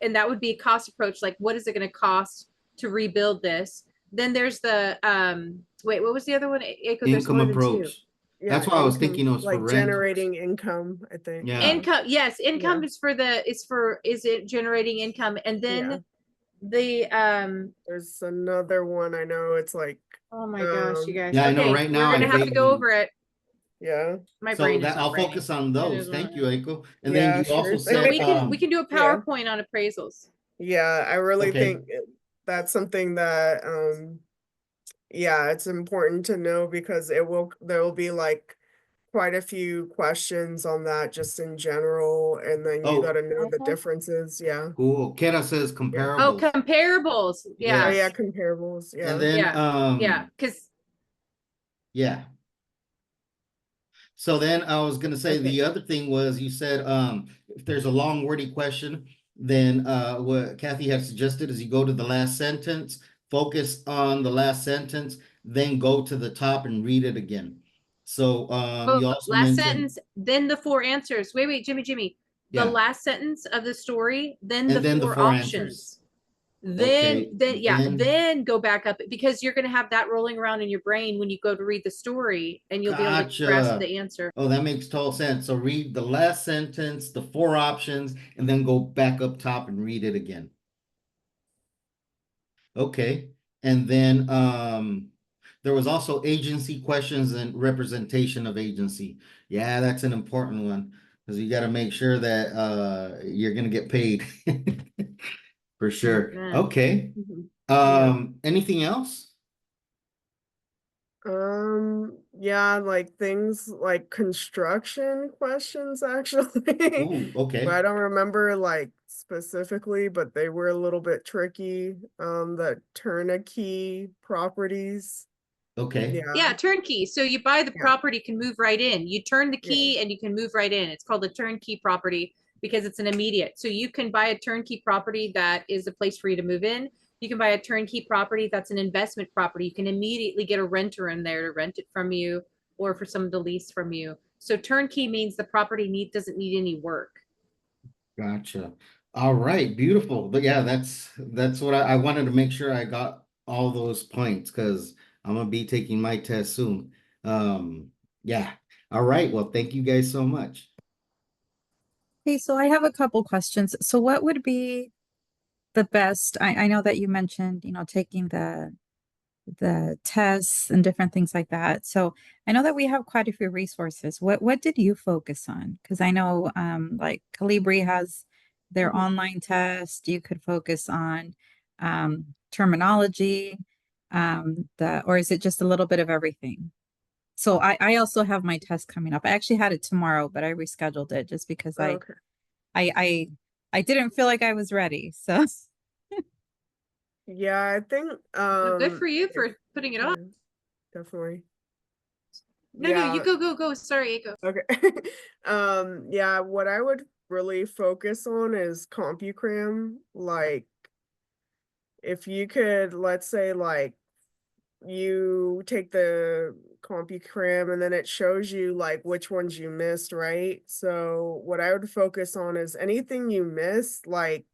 and that would be a cost approach. Like, what is it going to cost to rebuild this? Then there's wait, what was the other one? Echo, there's income more than two. approach. Yeah, That's why I was income, thinking it was for like rentals. generating income, I think. Yeah. Yeah. Income, yes, Yeah. income is it generating income? And Yeah. then the There's another one I know. It's like oh my gosh, you um guys. Yeah, I know Okay, right we're now I gonna have to go vaguely. over it. yeah. My So brain is that not I'll braining. focus on It those. is Thank not. you, Eiko. And then Yeah, you also sure So said, thing. we can do a Yeah. PowerPoint on appraisals. Yeah, I really okay, think that's something that yeah, it's important to know because there will be like quite a few questions on that just in general, and then you got oh, to know the Mhm. differences. Yeah. cool. Kara says Yeah. Oh, comparables. comparables. Oh Yeah. yeah, Yes. comparables. And Yeah. then, Yeah. Yeah. Because yeah. So then I was gonna say Okay. the other thing was, you said if there's a long wordy question, then what Kathy had suggested is you go to the last sentence, focus on the last sentence, then go to the top and read it again. So oh, you also last mentioned, sentence, then the four answers. Wait, Jimmy. The yeah, last sentence of the story, then the and then the four four answers. options. Then, Okay, then, yeah, then then go back up because you're going to have that rolling around in your brain when you go to read the story and you'll be able to grasp gotcha. the answer. Oh, that makes total sense. So read the last sentence, the four options, and then go back up top and read it again. Okay. And then there was also agency questions and representation of agency. Yeah, that's an important one because you got to make sure that you're gonna get paid for sure. Amen. Okay. Mhm. Yeah. Anything else? Yeah, like things like construction questions actually. Ooh, But I okay. don't remember like specifically, but they were a little bit tricky. The turnkey properties. Okay. Yeah, Yeah, turnkey. So you buy the yeah, property, can move right in. You turn the yeah. key and you can move right in. It's called a turnkey property because it's an immediate. So you can buy a turnkey property that is a place for you to move in. You can buy a turnkey property that's an investment property. You can immediately get a renter in there to rent it from you or for someone to lease from you. So turnkey means the property doesn't need any work. Gotcha. All right, beautiful. But yeah, that's what I wanted to make sure I got all those points because I'm gonna be taking my test soon. Um, Yeah. All right. Well, thank you guys so much. Hey, so I have a couple questions. So what would be the best? I know that you mentioned, taking the tests and different things like that. So I know that we have quite a few resources. What did you focus on? Because I know like Calibri has their Mhm. online test. You could focus on terminology, or is it just a little bit of everything? So I also have my test coming up. I actually had it tomorrow, but I rescheduled it just because Oh, okay. I I didn't feel like I was ready. So Yeah, I think Well, good for you for putting it on. yeah, definitely. No, you Yeah, go. Sorry, Eiko. okay. Yeah, what I would really focus on is CompuCram. Like, if you could, let's say, like, you take the CompuCram and then it shows you like which ones you missed, right? So what I would focus on is anything you missed, like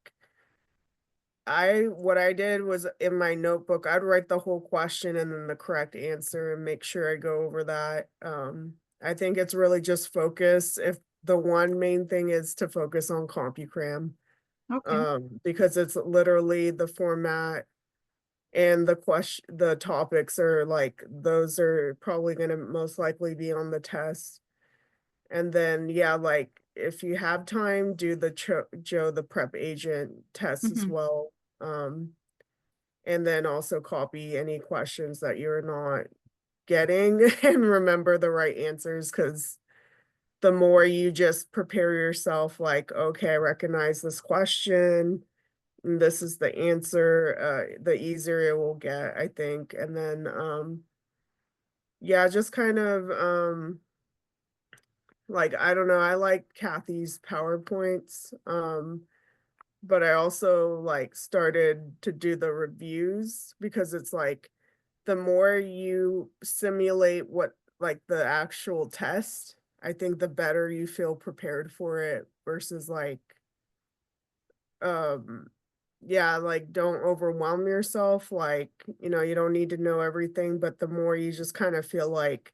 what I did was in my notebook, I'd write the whole question and then the correct answer and make sure I go over that. I think it's really just focus. If the one main thing is to focus on CompuCram, okay. because it's literally the format and the topics are like those are probably going to most likely be on the test. And then yeah, like if you have time, do the Joe the prep agent test as Hmm. well. Um, and then also copy any questions that you're not getting and remember the right answers, because the more you just prepare yourself, like, okay, I recognize this question, and this is the answer, the easier it will get, I think. And then yeah, just kind of like, I don't know, I like Kathy's PowerPoints. But I also like started to do the reviews, because it's like the more you simulate what like the actual test, I think the better you feel prepared for it versus like um yeah, like don't overwhelm yourself. Like, you don't need to know everything, but the more you just kind of feel like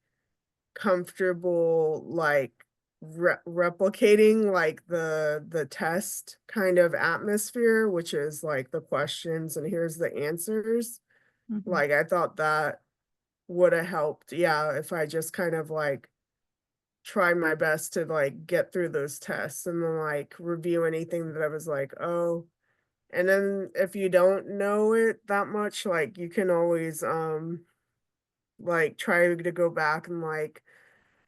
comfortable, like replicating like the test kind of atmosphere, which is like the questions and here's the answers. Hmm. Like I thought that would have helped, yeah, if I just kind of like try my best to like get through those tests and then like review anything that I was like, oh. And then if you don't know it that much, like you can always like try to go back and like,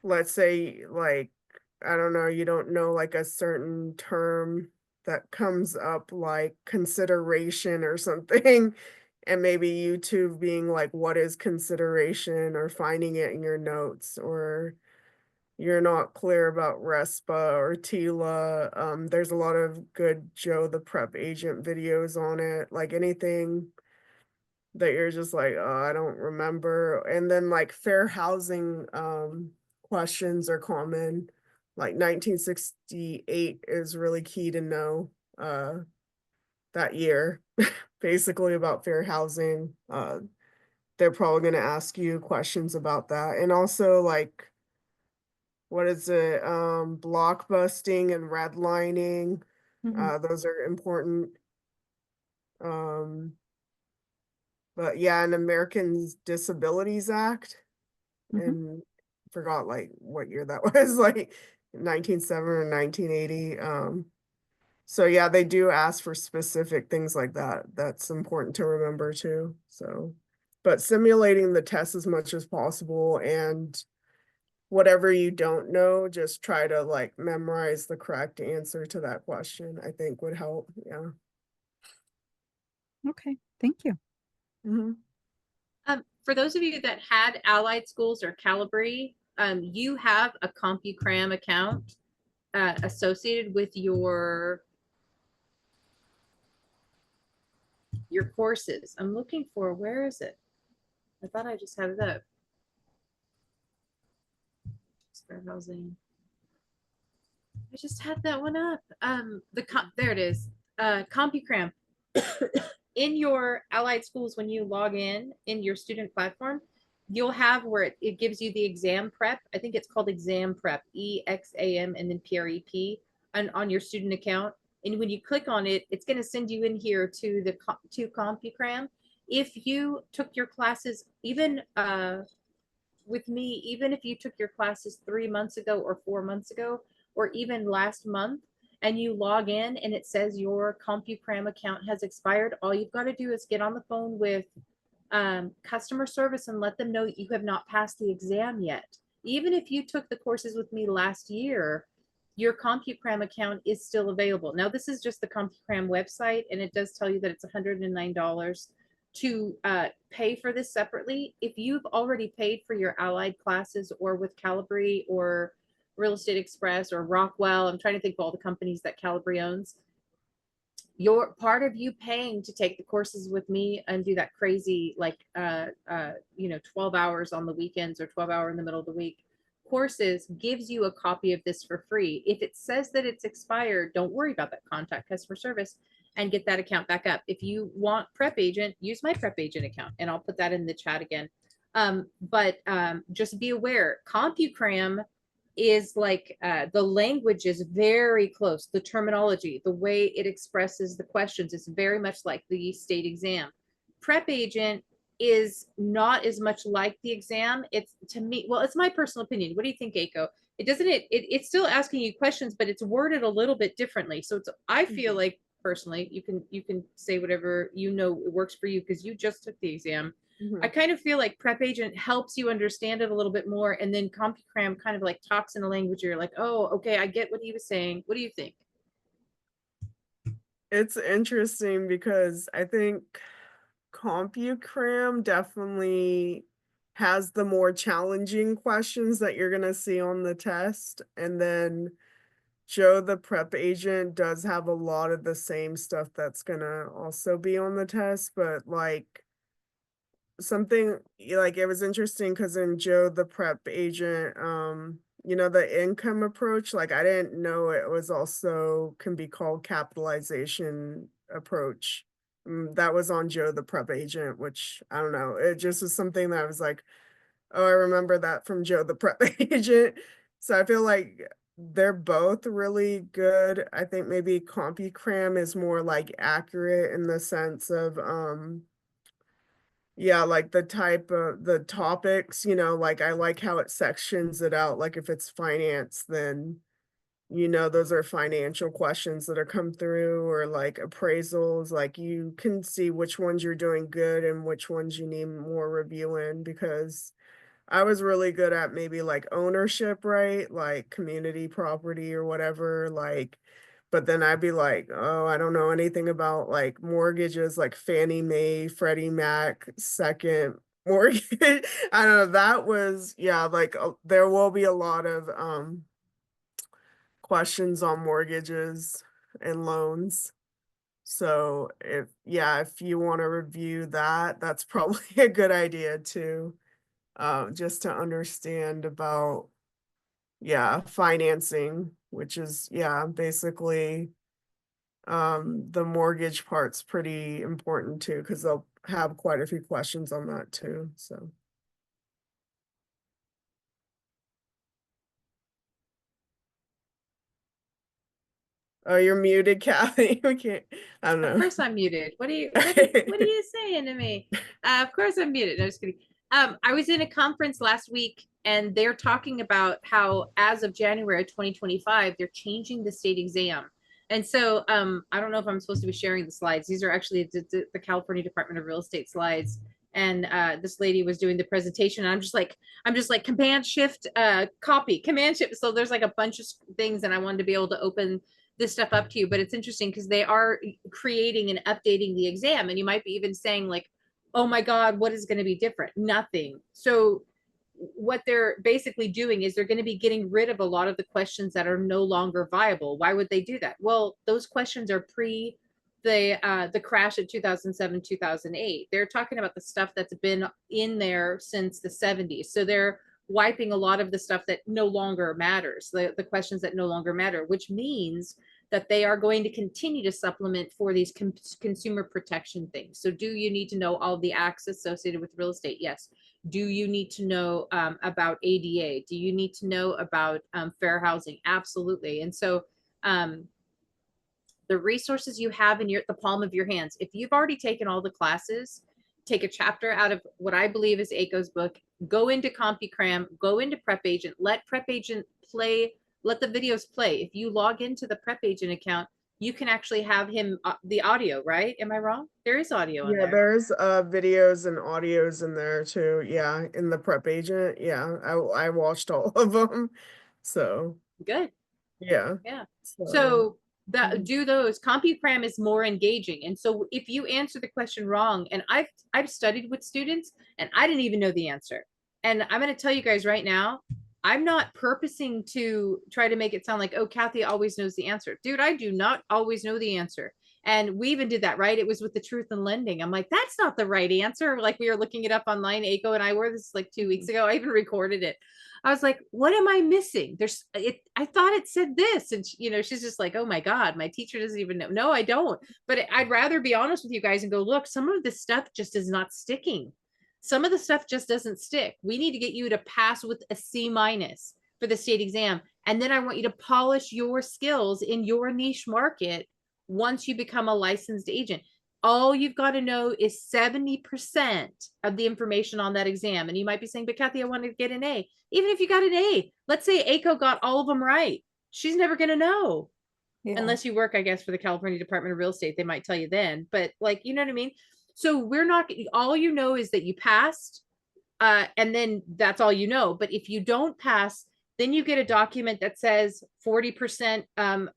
let's say like, I don't know, you don't know like a certain term that comes up like consideration or something, and maybe YouTube being like, what is consideration, or finding it in your notes, or you're not clear about RESPA or TILA. There's a lot of good Joe the Prep Agent videos on it, like anything that you're just like, oh, I don't remember. And then like fair housing questions are common. Like 1968 is really key to know that year, basically about fair housing. They're probably going to ask you questions about that. And also like, what is it? Block busting and redlining. Hmm. Those are important. Um, but yeah, an Americans Disabilities Act, Hmm. and forgot like what year that was, like 1907 or 1980. So yeah, they do ask for specific things like that. That's important to remember too. So, but simulating the test as much as possible, and whatever you don't know, just try to like memorize the correct answer to that question, I think would help. Yeah. Okay, thank you. Mhm. For those of you that had Allied Schools or Calibri, you have a CompuCram account associated with your courses. I'm looking for, where is it? I thought I just had it up. Fair housing. I just had that one up. There it is. CompuCram. In your Allied Schools, when you log in your student platform, you'll have where it gives you the exam prep. I think it's called exam prep, EXAM and then PREP on your student account. And when you click on it, it's going to send you in here to the to CompuCram. If you took your classes, even with me, even if you took your classes 3 months ago or 4 months ago, or even last month, and you log in and it says your CompuCram account has expired, all you've got to do is get on the phone with customer service and let them know that you have not passed the exam yet. Even if you took the courses with me last year, your CompuCram account is still available. Now, this is just the CompuCram website, and it does tell you that it's $109 to pay for this separately. If you've already paid for your allied classes or with Calibri or Real Estate Express or Rockwell, I'm trying to think of all the companies that Calibri owns, your part of you paying to take the courses with me and do that crazy, like 12 hours on the weekends or 12-hour in the middle of the week courses gives you a copy of this for free. If it says that it's expired, don't worry about that. Contact customer service and get that account back up. If you want Prep Agent, use my Prep Agent account, and I'll put that in the chat again. But just be aware, CompuCram is like the language is very close. The terminology, the way it expresses the questions is very much like the state exam. Prep Agent is not as much like the exam. It's, to me, well, it's my personal opinion. What do you think, Eiko? It doesn't, it's still asking you questions, but it's worded a little bit differently. So it's, I feel like personally, you can say whatever it works for you because you just took the exam. I kind of feel like Prep Agent helps you understand it a little bit more, and then CompuCram kind of like talks in a language you're like, oh, okay, I get what he was saying. What do you think? It's interesting because I think CompuCram definitely has the more challenging questions that you're going to see on the test. And then Joe, the Prep Agent, does have a lot of the same stuff that's going to also be on the test. But like something like it was interesting because in Joe, the Prep Agent, the income approach, like I didn't know it was also can be called capitalization approach. That was on Joe the Prep Agent, which I don't know. It just was something that I was like, oh, I remember that from Joe the Prep Agent. So I feel like they're both really good. I think maybe CompuCram is more like accurate in the sense of yeah, like the type of the topics, like I like how it sections it out. Like if it's finance, then those are financial questions that are come through, or like appraisals, like you can see which ones you're doing good and which ones you need more review in, because I was really good at maybe like ownership, right? Like community property or whatever, like, but then I'd be like, oh, I don't know anything about like mortgages, like Fannie Mae, Freddie Mac, second mortgage. I don't know. That was, yeah, like there will be a lot of questions on mortgages and loans. So if you want to review that, that's probably a good idea too. Just to understand about, financing, which is, basically, the mortgage part's pretty important too, because they'll have quite a few questions on that too, so. Oh, you're muted, Kathy. We can't, I don't know. Of course I'm muted. What are you saying to me? Of course I'm muted. No, just kidding. I was in a conference last week, and they're talking about how as of January 2025, they're changing the state exam. And so I don't know if I'm supposed to be sharing the slides. These are actually the California Department of Real Estate slides. And this lady was doing the presentation. And I'm just like Command Shift copy, Command Shift. So there's like a bunch of things, and I wanted to be able to open this stuff up to you, but it's interesting because they are creating and updating the exam, and you might be even saying like, oh my God, what is going to be different? Nothing. So what they're basically doing is they're going to be getting rid of a lot of the questions that are no longer viable. Why would they do that? Well, those questions are pre the crash of 2007, 2008. They're talking about the stuff that's been in there since the 70s. So they're wiping a lot of the stuff that no longer matters, the questions that no longer matter, which means that they are going to continue to supplement for these consumer protection things. So do you need to know all the acts associated with real estate? Yes. Do you need to know about ADA? Do you need to know about fair housing? Absolutely. And so the resources you have in the palm of your hands, if you've already taken all the classes, take a chapter out of what I believe is Eiko's book, go into CompuCram, go into Prep Agent, let Prep Agent play, let the videos play. If you log into the Prep Agent account, you can actually have him the audio, right? Am I wrong? There is audio in Yeah, there. there's videos and audios in there too. Yeah, in the Prep Agent. Yeah, I watched all of them. So Good. yeah. Yeah. So So that Mhm. do those. CompuCram is more engaging. And so if you answer the question wrong, and I've studied with students and I didn't even know the answer. And I'm going to tell you guys right now, I'm not purposing to try to make it sound like, oh, Kathy always knows the answer. Dude, I do not always know the answer. And we even did that, right? It was with the truth in lending. I'm like, that's not the right answer. Like we were looking it up online. Eiko and I were this like 2 weeks ago. I even recorded it. I was like, what am I missing? There's it. I thought it said this. And she's just like, oh my God, my teacher doesn't even know. No, I don't. But I'd rather be honest with you guys and go, look, some of this stuff just is not sticking. Some of the stuff just doesn't stick. We need to get you to pass with a C- for the state exam. And then I want you to polish your skills in your niche market once you become a licensed agent. All you've got to know is 70% of the information on that exam. And you might be saying, but Kathy, I want to get an A. Even if you got an A, let's say Eiko got all of them right. She's never going to know. Yeah. Unless you work, I guess, for the California Department of Real Estate, they might tell you then. But like, you know what I mean? So we're not, all you know is that you passed, and then that's all you know. But if you don't pass, then you get a document that says 40%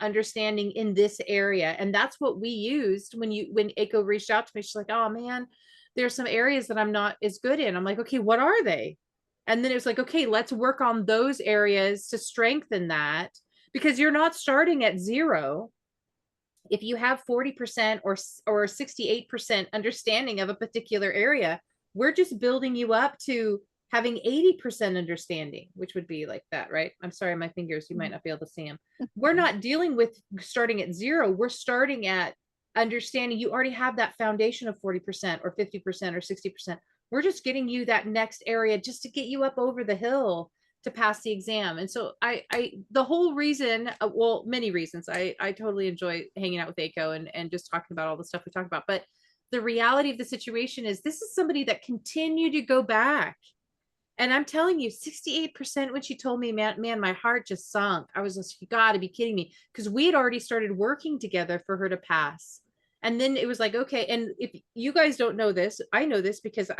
understanding in this area. And that's what we used when Eiko reached out to me. She's like, oh man, there's some areas that I'm not as good in. I'm like, okay, what are they? And then it was like, okay, let's work on those areas to strengthen that, because you're not starting at zero. If you have 40% or 68% understanding of a particular area, we're just building you up to having 80% understanding, which would be like that, right? I'm sorry, my fingers, you might not be able to see them. We're not dealing with starting at zero. We're starting at understanding. You already have that foundation of 40% or 50% or 60%. We're just getting you that next area just to get you up over the hill to pass the exam. And so the whole reason, well, many reasons, I totally enjoy hanging out with Eiko and just talking about all the stuff we talk about. But the reality of the situation is this is somebody that continued to go back. And I'm telling you, 68% when she told me, man, my heart just sunk. I was just, you gotta be kidding me. Because we had already started working together for her to pass. And then it was like, okay. And if you guys don't know this, I know this because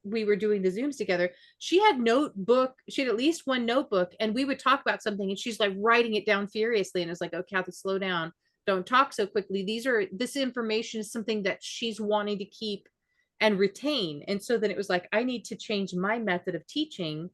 we were doing the Zooms together. She had at least one notebook, and we would talk about something and she's like writing it down furiously. And it's like, oh, Kathy, slow down. Don't talk so quickly. This information is something that she's wanting to keep and retain. And so then it was like, I need to change my method of teaching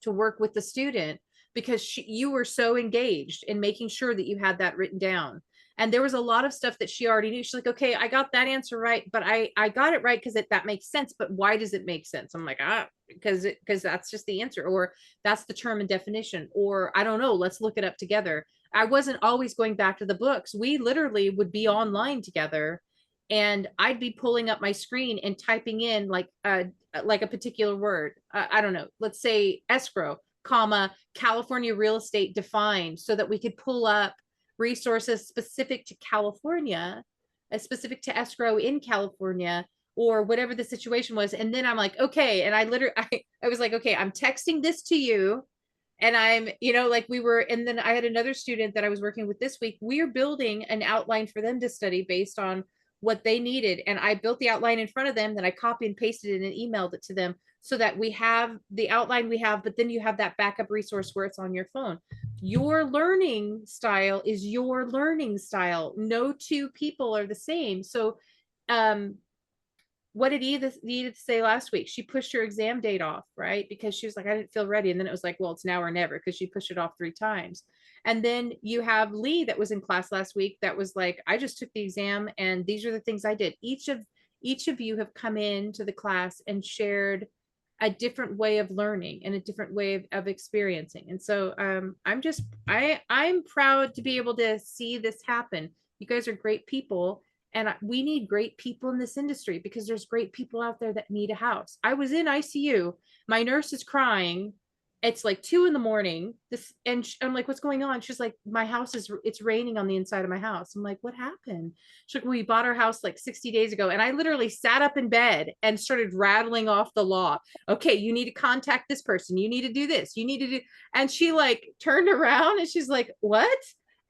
to work with the student, because you were so engaged in making sure that you had that written down. And there was a lot of stuff that she already knew. She's like, okay, I got that answer right, but I got it right because that makes sense. But why does it make sense? I'm like, because that's just the answer, or that's the term and definition, or I don't know, let's look it up together. I wasn't always going back to the books. We literally would be online together, and I'd be pulling up my screen and typing in like a particular word. I don't know, let's say escrow, comma, California real estate defined, so that we could pull up resources specific to California, specific to escrow in California, or whatever the situation was. And then I'm like, okay. And I was like, okay, I'm texting this to you. And I'm, like and then I had another student that I was working with this week. We're building an outline for them to study based on what they needed. And I built the outline in front of them, then I copy and pasted it and emailed it to them, so that we have the outline we have, but then you have that backup resource where it's on your phone. Your learning style is your learning style. No two people are the same. So what did Edith say last week? She pushed her exam date off, right? Because she was like, I didn't feel ready. And then it was like, well, it's now or never, because she pushed it off 3 times. And then you have Lee that was in class last week that was like, I just took the exam and these are the things I did. Each of you have come in to the class and shared a different way of learning and a different way of experiencing. And so I'm proud to be able to see this happen. You guys are great people, and we need great people in this industry because there's great people out there that need a house. I was in ICU, my nurse is crying. It's like 2 a.m. I'm like, what's going on? She's like, my house it's raining on the inside of my house. I'm like, what happened? She's like, we bought our house like 60 days ago. And I literally sat up in bed and started rattling off the law. Okay, you need to contact this person. You need to do this. You need to do. And she like turned around and she's like, what?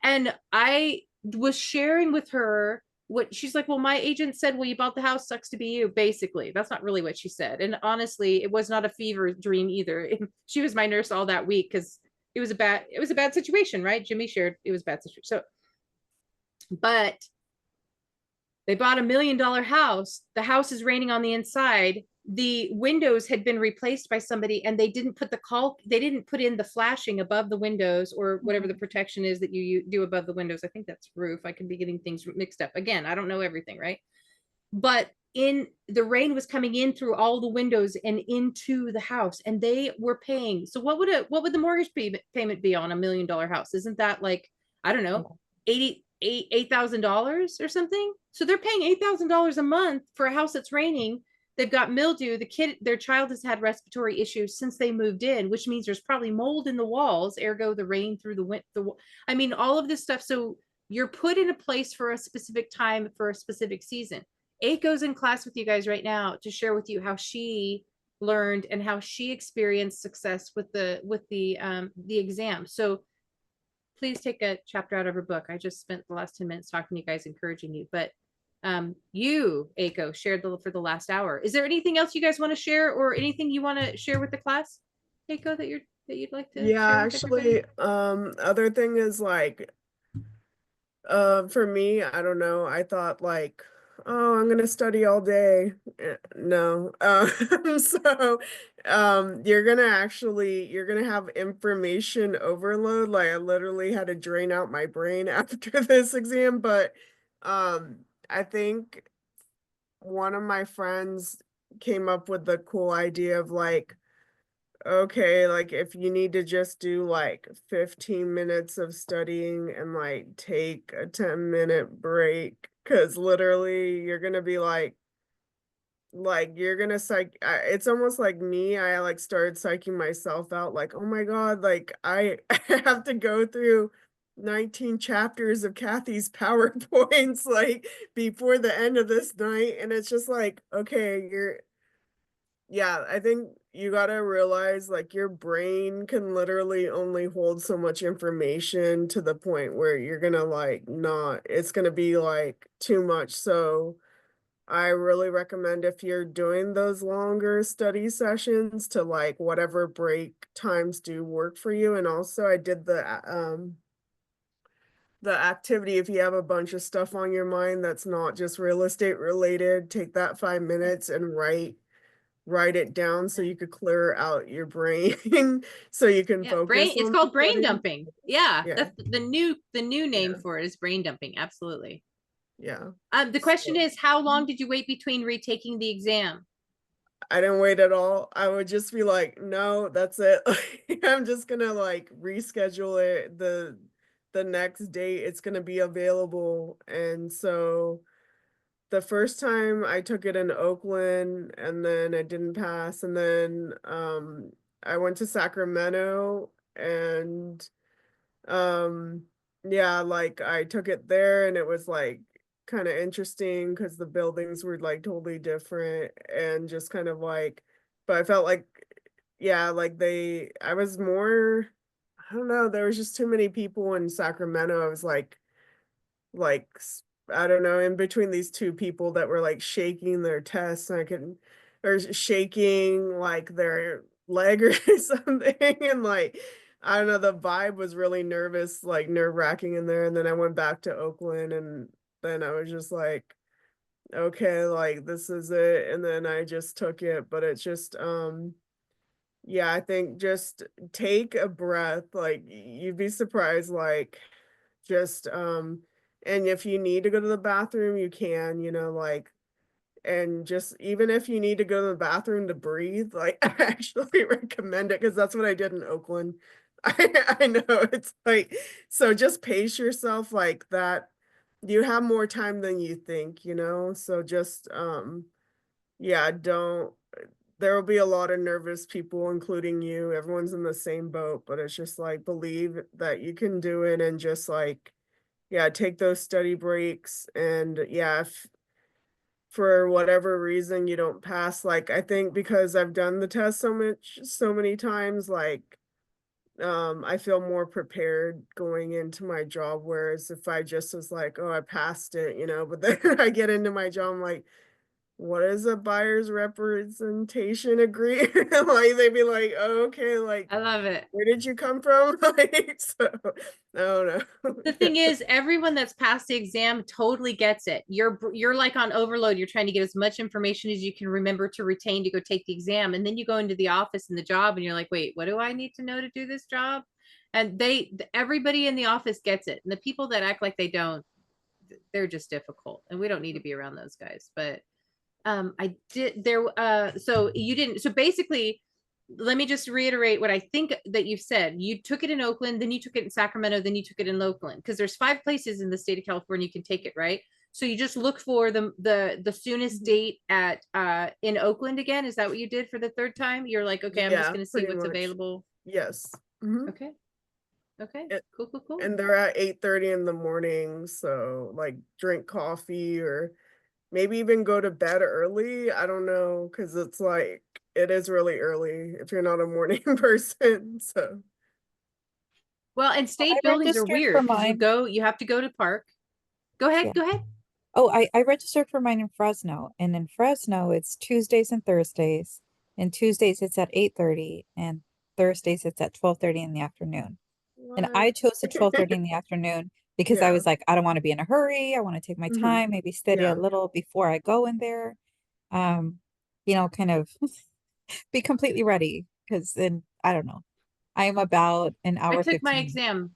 And I was sharing with her what she's like, well, my agent said, well, you bought the house, sucks to be you. Basically, that's not really what she said. And honestly, it was not a fever dream either. She was my nurse all that week because it was a bad situation, right? Jimmy shared it was a bad situation. So, but they bought $1 million house. The house is raining on the inside. The windows had been replaced by somebody and they didn't put in the flashing above the windows or whatever the protection is that you do above the windows. I think that's roof. I could be getting things mixed up. Again, I don't know everything, right? But the rain was coming in through all the windows and into the house, and they were paying. So what would the mortgage payment be on $1 million house? Isn't that like, I don't know, $8,000 or something? So they're paying $8,000 a month for a house that's raining. They've got mildew. Their child has had respiratory issues since they moved in, which means there's probably mold in the walls, ergo the rain through I mean, all of this stuff. So you're put in a place for a specific time for a specific season. Eiko's in class with you guys right now to share with you how she learned and how she experienced success with the exam. So please take a chapter out of her book. I just spent the last 10 minutes talking to you guys, encouraging you, but you, Eiko, shared for the last hour. Is there anything else you guys want to share or anything you want to share with the class, Eiko, that you'd like to Yeah, share with actually, everybody? other thing is like, for me, I don't know, I thought like, oh, I'm gonna study all day. No. So you're gonna have information overload. Like I literally had to drain out my brain after this exam, but I think one of my friends came up with the cool idea of like, okay, like if you need to just do like 15 minutes of studying and like take a 10-minute break, because literally you're gonna be like you're gonna it's almost like me. I like started psyching myself out, like, oh my God, like I have to go through 19 chapters of Kathy's PowerPoints like before the end of this night. And it's just like, okay, yeah, I think you gotta realize like your brain can literally only hold so much information to the point where you're gonna like not, it's gonna be like too much. So I really recommend if you're doing those longer study sessions to like whatever break times do work for you. And also I did the activity, if you have a bunch of stuff on your mind that's not just real estate related, take that 5 minutes and write it down so you could clear out your brain so you can focus it's on called brain studying. dumping. Yeah, Yeah. that's the new name Yeah. for it is brain dumping. Absolutely. Yeah. The question So is, how long did you wait between retaking the exam? I didn't wait at all. I would just be like, no, that's it. I'm just gonna like reschedule it the next day it's gonna be available. And so the first time I took it in Oakland and then I didn't pass. And then I went to Sacramento and yeah, like I took it there and it was like kind of interesting because the buildings were like totally different and just kind of like, but I felt like, yeah, like I was more, I don't know, there was just too many people in Sacramento. I was like I don't know, in between these two people that were like shaking their tests, and or shaking like their leg or something, and like I don't know, the vibe was really like nerve-wracking in there. And then I went back to Oakland, and then I was just like, okay, like this is it. And then I just took it, but it's just yeah, I think just take a breath. Like you'd be surprised, like just and if you need to go to the bathroom, you can, like and just even if you need to go to the bathroom to breathe, like I actually recommend it because that's what I did in Oakland. I know it's like, so just pace yourself like that. You have more time than you think, you know? So just yeah, don't, there will be a lot of nervous people, including you. Everyone's in the same boat, but it's just like believe that you can do it and just like, yeah, take those study breaks. And yeah, if for whatever reason you don't pass, like I think because I've done the test so many times, like I feel more prepared going into my job. Whereas if I just was like, oh, I passed it, you know, but then I get into my job, I'm like, what is a buyer's representation agree? Like they'd be like, oh, okay, like I love it. where did you come from? Like, so I don't know. The thing is, everyone that's passed the exam totally gets it. You're like on overload. You're trying to get as much information as you can remember to retain to go take the exam. And then you go into the office and the job and you're like, wait, what do I need to know to do this job? And everybody in the office gets it. And the people that act like they don't, they're just difficult. And we don't need to be around those guys. But I did there so you didn't, so basically let me just reiterate what I think that you've said. You took it in Oakland, then you took it in Sacramento, then you took it in Oakland, because there's 5 places in the state of California you can take it, right? So you just look for the soonest date at in Oakland again. Is that what you did for the 3rd time? You're like, okay, I'm just Yeah, gonna see pretty what's much. available. Yes. Mhm. Okay. Okay. It- Cool. And they're at 8:30 in the morning, so like drink coffee or maybe even go to bed early. I don't know, because it's like it is really early if you're not a morning person. So Well, and I state buildings are registered for weird because mine. you have to go to park. Go ahead, Yeah. go ahead. Oh, I registered for mine in Fresno, and in Fresno it's Tuesdays and Thursdays. And Tuesdays it's at 8:30, and Thursdays it's at 12:30 in the afternoon. And I what? chose the 12:30 in the afternoon because I Yeah. was like, I don't want to be in a hurry. I want to take my Mhm. time, maybe study a Yeah. little before I go in there. Um, kind of be completely ready because then I don't know. I am about an I hour took my 15 exam.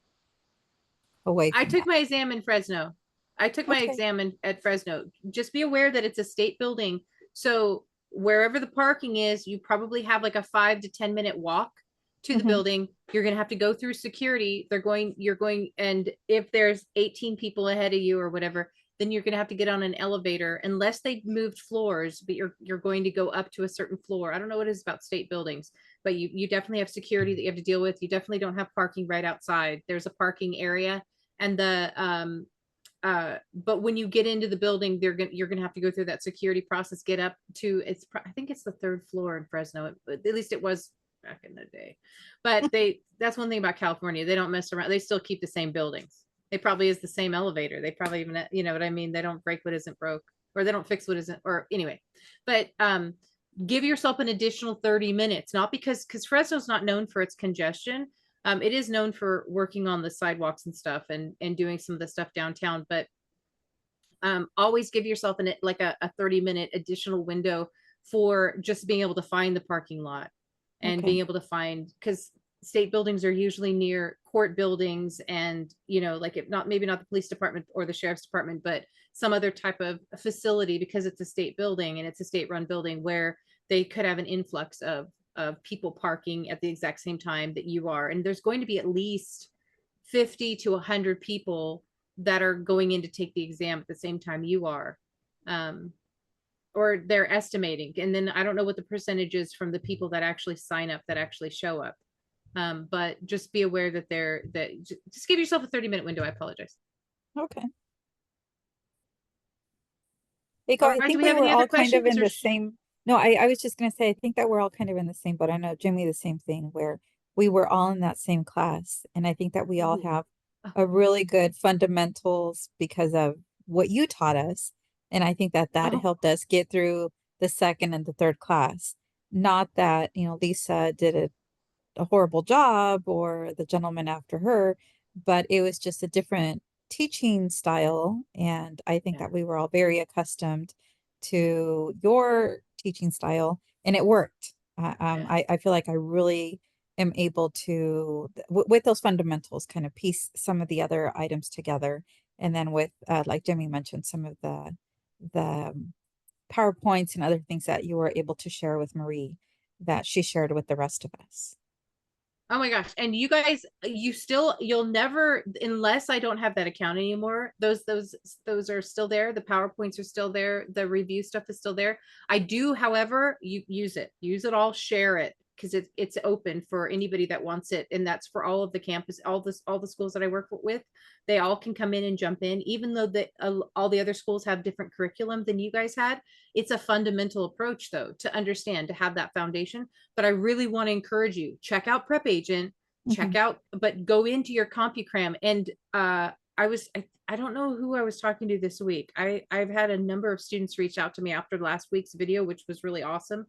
away I from took that. my exam in Fresno. I took my Okay. exam at Fresno. Just be aware that it's a state building. So wherever the parking is, you probably have like a 5 to 10 minute walk to the Mhm. building. You're going to have to go through security. You're going, and if there's 18 people ahead of you or whatever, then you're going to have to get on an elevator unless they moved floors, but you're going to go up to a certain floor. I don't know what it is about state buildings, but you definitely have security that you have to deal with. You definitely don't have parking right outside. There's a parking area, and but when you get into the building, you're gonna have to go through that security process, get up to I think it's the 3rd floor in Fresno. At least it was back in the day. But that's one thing about California. They don't mess around. They still keep the same buildings. It probably is the same elevator. They probably even, you know what I mean? They don't break what isn't broke, or they don't fix what isn't, or anyway. But give yourself an additional 30 minutes, not because Fresno's not known for its congestion. It is known for working on the sidewalks and stuff, and doing some of the stuff downtown, but always give yourself a 30-minute additional window for just being able to find the parking lot, and being Okay. able to find, because state buildings are usually near court buildings, and like, if not, maybe not the police department or the sheriff's department, but some other type of facility, because it's a state building and it's a state run building where they could have an influx of people parking at the exact same time that you are, and there's going to be at least 50 to 100 people that are going in to take the exam at the same time you are, um, or they're estimating. And then I don't know what the percentage is from the people that actually sign up, that actually show up. But just be aware that just give yourself a 30-minute window. I apologize. Okay. Eiko, All I right, do think we we have were any other all kind of questions, in or the same. No, I was just gonna say, I think that we're all kind of in the same boat. I know Jimmy, the same thing, where we were all in that same class. And I think that we all have a really good fundamentals because of what you taught us. And I think that that oh, helped us get through the 2nd and the 3rd class. Not that, Lisa did a horrible job or the gentleman after her, but it was just a different teaching style. And I think yeah, that we were all very accustomed to your teaching style, and it worked. yeah. I feel like I really am able to, with those fundamentals, kind of piece some of the other items together. And then with, like Jimmy mentioned, some of the PowerPoints and other things that you were able to share with Marie that she shared with the rest of us. Oh my gosh. And you guys, you'll never, unless I don't have that account anymore, those are still there. The PowerPoints are still there. The review stuff is still there. I do, however, you use it all, share it, because it's open for anybody that wants it. And that's for all of the campus, all the schools that I work with. They all can come in and jump in, even though all the other schools have different curriculum than you guys had. It's a fundamental approach, though, to understand, to have that foundation. But I really want to encourage you, check out Prep Agent, check out, but go into your CompuCram. And I don't know who I was talking to this week. I've had a number of students reach out to me after last week's video, which was really awesome.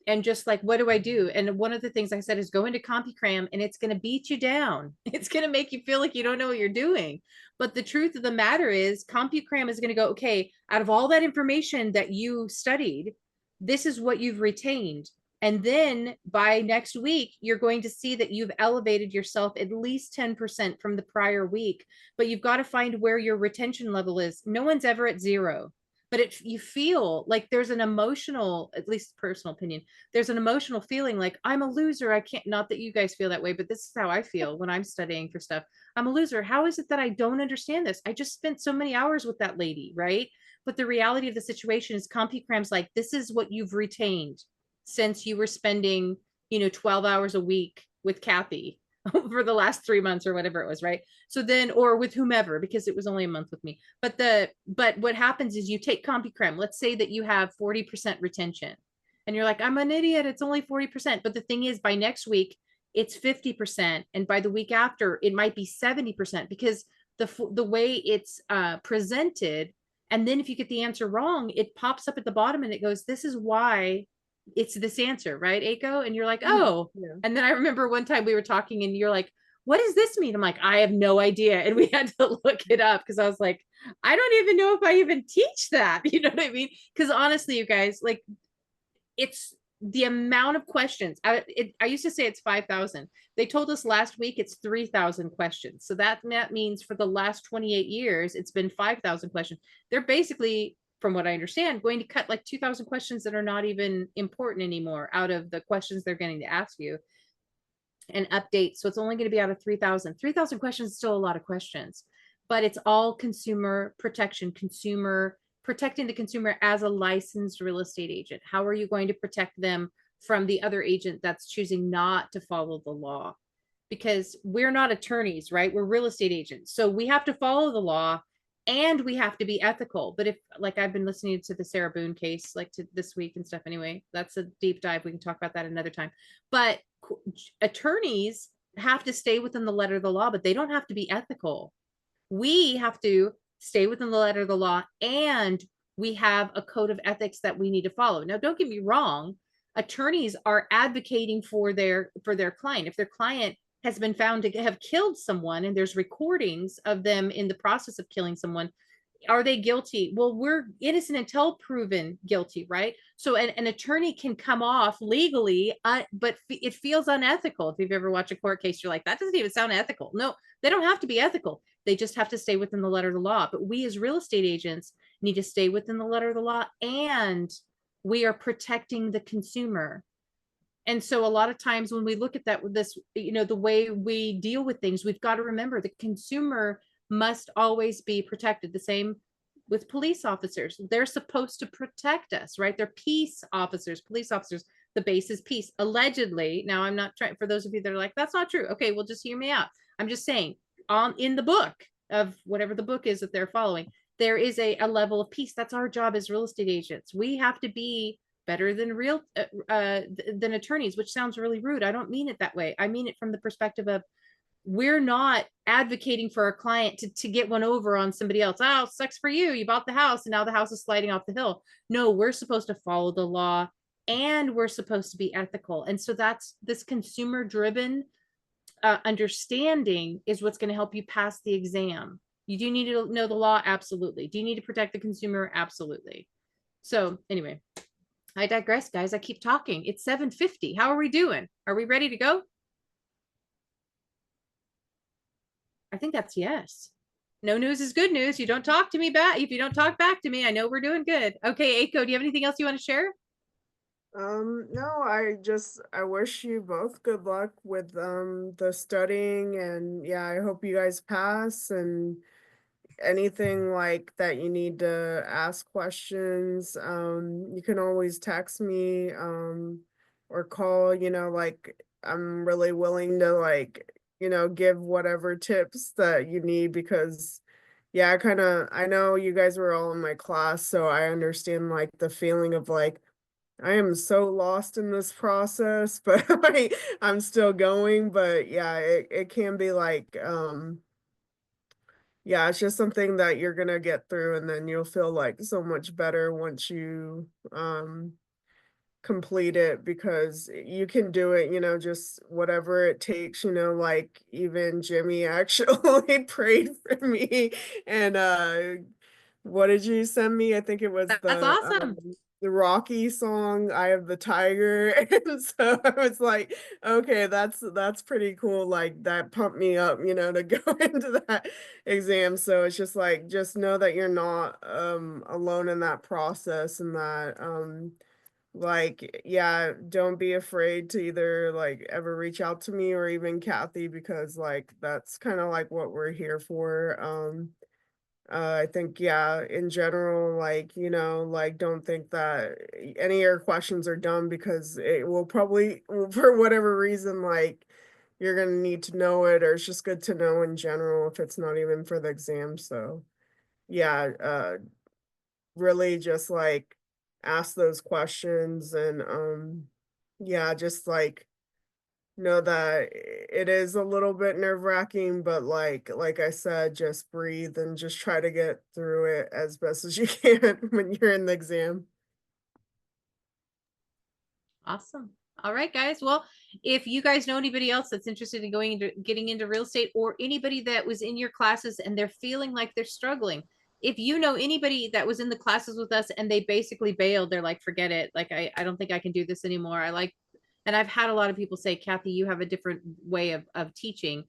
And just like, what do I do? And one of the things I said is go into CompuCram, and it's going to beat you down. It's going to make you feel like you don't know what you're doing. But the truth of the matter is CompuCram is going to go, okay, out of all that information that you studied, this is what you've retained. And then by next week, you're going to see that you've elevated yourself at least 10% from the prior week. But you've got to find where your retention level is. No one's ever at zero. But you feel like there's an emotional, at least personal opinion, there's an emotional feeling like I'm a loser. I can't, not that you guys feel that way, but this is how I feel when I'm studying for stuff. I'm a loser. How is it that I don't understand this? I just spent so many hours with that lady, right? But the reality of the situation is CompuCram's like, this is what you've retained since you were spending, 12 hours a week with Kathy for the last 3 months or whatever it was, right? So then, or with whomever, because it was only a month with me. But what happens is you take CompuCram. Let's say that you have 40% retention, and you're like, I'm an idiot. It's only 40%. But the thing is, by next week, it's 50, and by the week after, it might be 70%, because the way it's presented. And then if you get the answer wrong, it pops up at the bottom and it goes, this is why it's this answer, right, Eiko? And you're like, oh. Yeah. And then I remember one time we were talking and you're like, what does this mean? I'm like, I have no idea. And we had to look it up, because I was like, I don't even know if I even teach that. You know what I mean? Because honestly, you guys, like, it's the amount of questions. I used to say it's 5,000. They told us last week it's 3,000 questions. So that means for the last 28 years, it's been 5,000 questions. They're basically, from what I understand, going to cut like 2,000 questions that are not even important anymore out of the questions they're going to ask you and update. So it's only going to be out of 3,000. 3,000 questions is still a lot of questions, but it's all consumer protection, protecting the consumer as a licensed real estate agent. How are you going to protect them from the other agent that's choosing not to follow the law? Because we're not attorneys, right? We're real estate agents. So we have to follow the law and we have to be ethical. But if, like, I've been listening to the Sarah Boone case, like, to this week and stuff anyway, that's a deep dive. We can talk about that another time. But attorneys have to stay within the letter of the law, but they don't have to be ethical. We have to stay within the letter of the law, and we have a code of ethics that we need to follow. Now, don't get me wrong, attorneys are advocating for their client. If their client has been found to have killed someone and there's recordings of them in the process of killing someone, are they guilty? Well, we're innocent until proven guilty, right? So an attorney can come off legally, but it feels unethical. If you've ever watched a court case, you're like, that doesn't even sound ethical. No, they don't have to be ethical. They just have to stay within the letter of the law. But we as real estate agents need to stay within the letter of the law, and we are protecting the consumer. And so a lot of times when we look at that with this, the way we deal with things, we've got to remember the consumer must always be protected. The same with police officers. They're supposed to protect us, right? They're peace officers, police officers. The base is peace, allegedly. Now, I'm not trying, for those of you that are like, that's not true. Okay, well, just hear me out. I'm just saying, in the book of whatever the book is that they're following, there is a level of peace. That's our job as real estate agents. We have to be better than than attorneys, which sounds really rude. I don't mean it that way. I mean it from the perspective of, we're not advocating for our client to get one over on somebody else. Oh, sucks for you. You bought the house and now the house is sliding off the hill. No, we're supposed to follow the law, and we're supposed to be ethical. And so that's this consumer driven understanding is what's going to help you pass the exam. You do need to know the law. Absolutely. Do you need to protect the consumer? Absolutely. So anyway, I digress, guys. I keep talking. It's 7:50. How are we doing? Are we ready to go? I think that's yes. No news is good news. You don't talk to me back. If you don't talk back to me, I know we're doing good. Okay, Eiko, do you have anything else you want to share? No, I wish you both good luck with the studying, and yeah, I hope you guys pass, and anything like that you need to ask questions, you can always text me, or call, like I'm really willing to like, give whatever tips that you need because yeah, I know you guys were all in my class, so I understand like the feeling of like I am so lost in this process, but I'm still going, but yeah, it can be like yeah, it's just something that you're gonna get through and then you'll feel like so much better once you complete it because you can do it, just whatever it takes, like even Jimmy actually prayed for me and what did you send me? I think it was That's awesome. the Rocky song, "Eye of the Tiger," and so I was like, "Okay, that's pretty cool." Like that pumped me up, to go into that exam. So it's just like, just know that you're not alone in that process, and that like yeah, don't be afraid to either like ever reach out to me or even Kathy because like that's kind of like what we're here for. I think, yeah, in general, like, like don't think that any of your questions are dumb because it will probably, for whatever reason, like you're gonna need to know it, or it's just good to know in general if it's not even for the exam. So, yeah, really just like ask those questions and, yeah, just like know that it is a little bit nerve-wracking, but like I said, just breathe and just try to get through it as best as you can when you're in the exam. Awesome. All right, guys. Well, if you guys know anybody else that's interested in getting into real estate, or anybody that was in your classes and they're feeling like they're struggling, if you know anybody that was in the classes with us and they basically bailed, they're like, forget it. Like, I don't think I can do this anymore. And I've had a lot of people say, Kathy, you have a different way of teaching.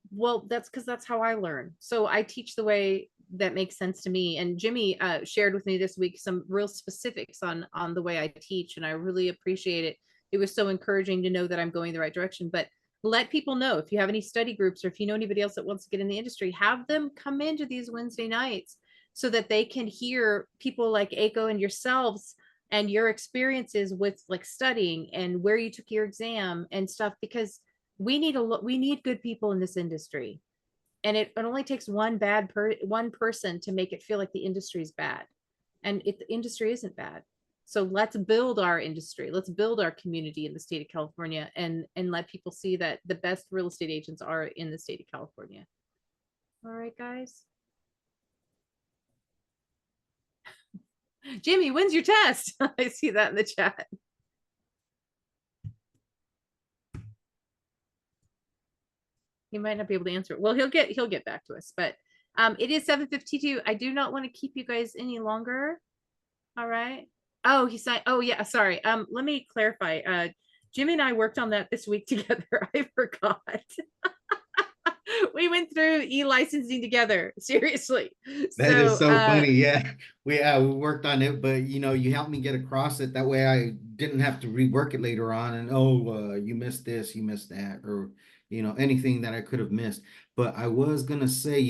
Well, that's because that's how I learn. So I teach the way that makes sense to me. And Jimmy shared with me this week some real specifics on the way I teach, and I really appreciate it. It was so encouraging to know that I'm going the right direction. But let people know if you have any study groups or if you know anybody else that wants to get in the industry, have them come into these Wednesday nights so that they can hear people like Eiko and yourselves and your experiences with like studying and where you took your exam and stuff, because we need good people in this industry, and it only takes one person to make it feel like the industry is bad, and the industry isn't bad. So let's build our industry, let's build our community in the state of California, and let people see that the best real estate agents are in the state of California. All right, guys. Jimmy, when's your test? I see that in the chat. He might not be able to answer it. Well, he'll get back to us, but it is 7:52. I do not want to keep you guys any longer. All right. Oh, he signed. Oh, yeah. Sorry. Let me clarify. Jimmy and I worked on that this week together. I forgot. We went through e-licensing together. Seriously. That is so funny. Yeah. We worked on it, but you helped me get across it. That way I didn't have to rework it later on and you missed this, you missed that, or anything that I could have missed. But I was gonna say,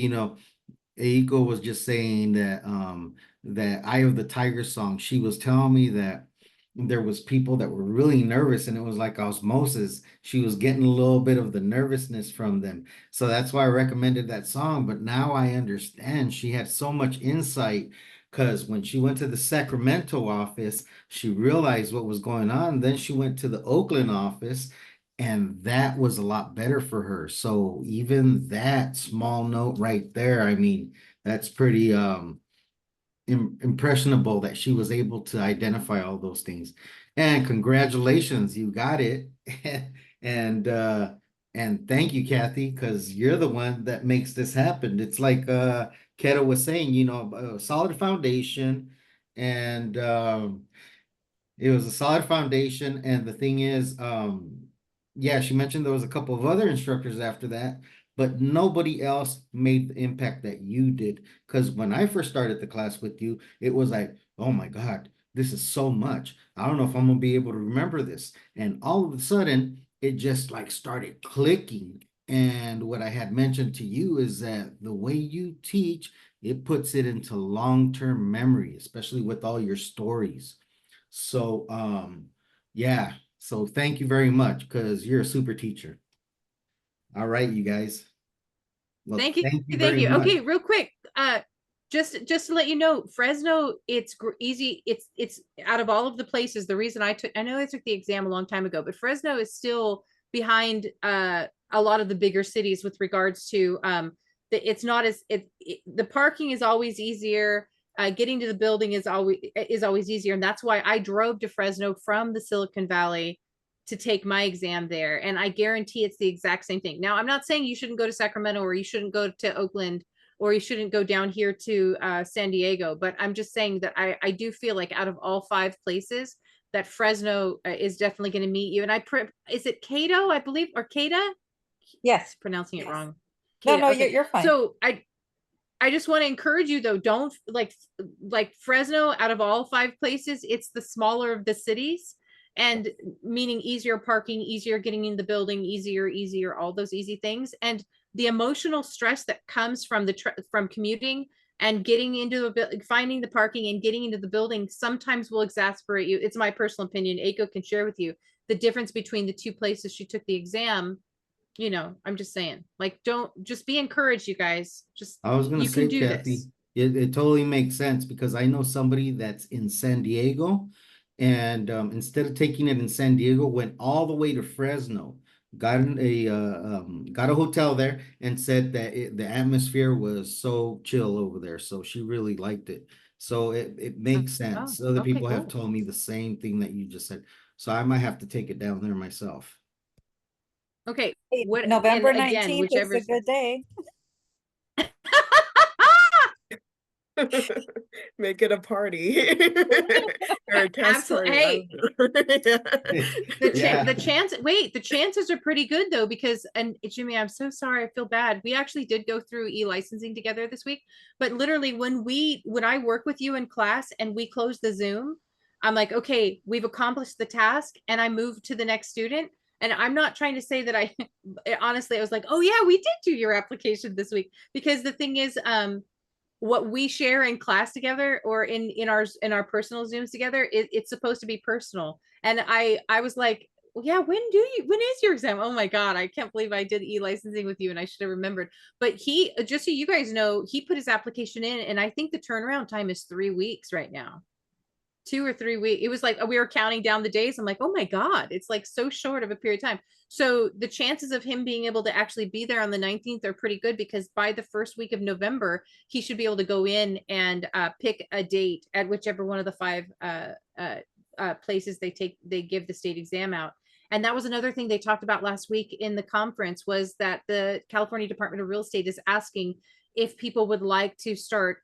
Eiko was just saying that Eye of the Tiger song, she was telling me that there was people that were really nervous and it was like osmosis. She was getting a little bit of the nervousness from them. So that's why I recommended that song. But now I understand she had so much insight because when she went to the Sacramento office, she realized what was going on. Then she went to the Oakland office and that was a lot better for her. So even that small note right there, I mean, that's pretty impressionable that she was able to identify all those things. And congratulations, you got it. and and thank you, Kathy, because you're the one that makes this happen. It's like Keto was saying, a solid foundation, and it was a solid foundation. And the thing is, yeah, she mentioned there was a couple of other instructors after that, but nobody else made the impact that you did. Because when I first started the class with you, it was like, oh my God, this is so much. I don't know if I'm gonna be able to remember this. And all of a sudden, it just like started clicking. And what I had mentioned to you is that the way you teach, it puts it into long-term memory, especially with all your stories. So, yeah. So thank you very much because you're a super teacher. All right, you guys. Well, Thank you. thank you Thank very you. much. Okay, real quick. Just to let you know, Fresno, it's easy. It's out of all of the places. The reason I know I took the exam a long time ago, but Fresno is still behind a lot of the bigger cities with regards to it's not as the parking is always easier. Getting to the building is always easier, and that's why I drove to Fresno from the Silicon Valley to take my exam there. And I guarantee it's the exact same thing. Now, I'm not saying you shouldn't go to Sacramento or you shouldn't go to Oakland or you shouldn't go down here to San Diego, but I'm just saying that I do feel like out of all 5 places that Fresno is definitely going to meet you. And is it Cato, I believe, or Cata? Yes. Pronouncing it Yes. wrong. No, Cata, no, okay. you're fine. So I just want to encourage you though, don't like Fresno out of all 5 places, it's the smaller of the cities, and meaning easier parking, easier getting in the building, easier, all those easy things. And the emotional stress that comes from from commuting and getting into finding the parking and getting into the building sometimes will exasperate you. It's my personal opinion. Eiko can share with you the difference between the 2 places she took the exam. I'm just saying, like, don't just be encouraged, you guys. Just I was gonna you can say, do Kathy, this. it totally makes sense because I know somebody that's in San Diego, and instead of taking it in San Diego, went all the way to Fresno, got a hotel there, and said that the atmosphere was so chill over there. So she really liked it. So it makes Oh, sense. Other okay, people have cool. told me the same thing that you just said. So I might have to take it down there myself. Okay, Hey, what, and November again, 19th is whichever. a good day. Make it a party or a test Absolutely. party. Hey, Yeah. Yeah. the chances are pretty good though, because, and Jimmy, I'm so sorry, I feel bad. We actually did go through e-licensing together this week, but literally when I work with you in class and we close the Zoom, I'm like, okay, we've accomplished the task, and I move to the next student. And I'm not trying to say that honestly, I was like, oh yeah, we did do your application this week, because the thing is, what we share in class together or in our personal Zooms together, it's supposed to be personal. And I was like, well, yeah, when is your exam? Oh my God, I can't believe I did e-licensing with you and I should have remembered. But he, just so you guys know, he put his application in, and I think the turnaround time is 3 weeks right now. 2 or 3 weeks. It was like we were counting down the days. I'm like, oh my God, it's like so short of a period of time. So the chances of him being able to actually be there on the 19th are pretty good, because by the first week of November, he should be able to go in and pick a date at whichever one of the 5 places they give the state exam out. And that was another thing they talked about last week in the conference, was that the California Department of Real Estate is asking if people would like to start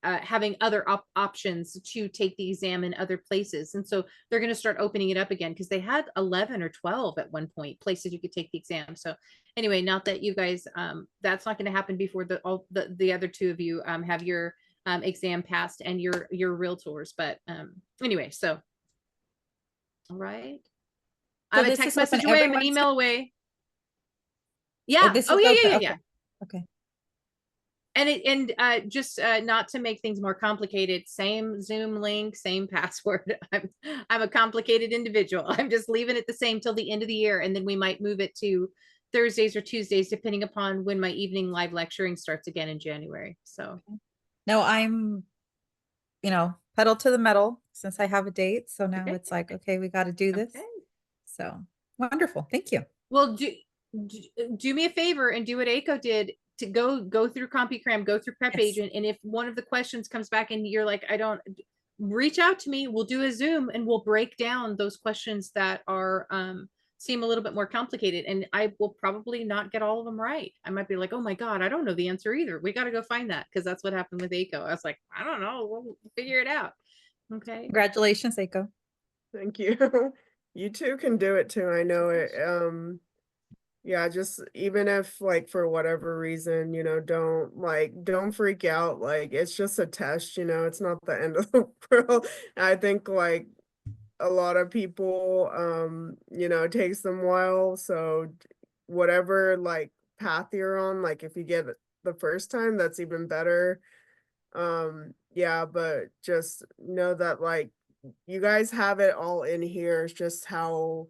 having other options to take the exam in other places. And so they're going to start opening it up again, because they had 11 or 12 at one point places you could take the exam. So anyway, not that you guys, that's not going to happen before the other 2 of you have your exam passed and your realtors. But anyway, so all right. So I'm a this text is open message away. I'm every an email Wednesday? away. Yeah. This Oh is yeah, open. yeah, Okay. yeah. Okay. And just not to make things more complicated, same Zoom link, same password. I'm a complicated individual. I'm just leaving it the same till the end of the year, and then we might move it to Thursdays or Tuesdays, depending upon when my evening live lecturing starts again in January. So No, I'm, pedal to the metal since I have a date. So now okay, it's like, okay, we got to do this. okay. So wonderful. Thank you. Well, do me a favor and do what Eiko did, to go through CompuCram, go through Prep Yes. Agent, and if one of the questions comes back and you're like, I don't, reach out to me. We'll do a Zoom and we'll break down those questions that are seem a little bit more complicated. And I will probably not get all of them right. I might be like, oh my God, I don't know the answer either. We got to go find that, because that's what happened with Eiko. I was like, I don't know. We'll figure it out. Okay. Congratulations, Eiko. Thank you. You too can do it too. I know it. yeah, just even if like for whatever reason, don't freak out. Like it's just a test, it's not the end of the world. I think like a lot of people, it takes them a while. So whatever like path you're on, like if you get it the first time, that's even better. Yeah, but just know that like you guys have it all in here. It's just how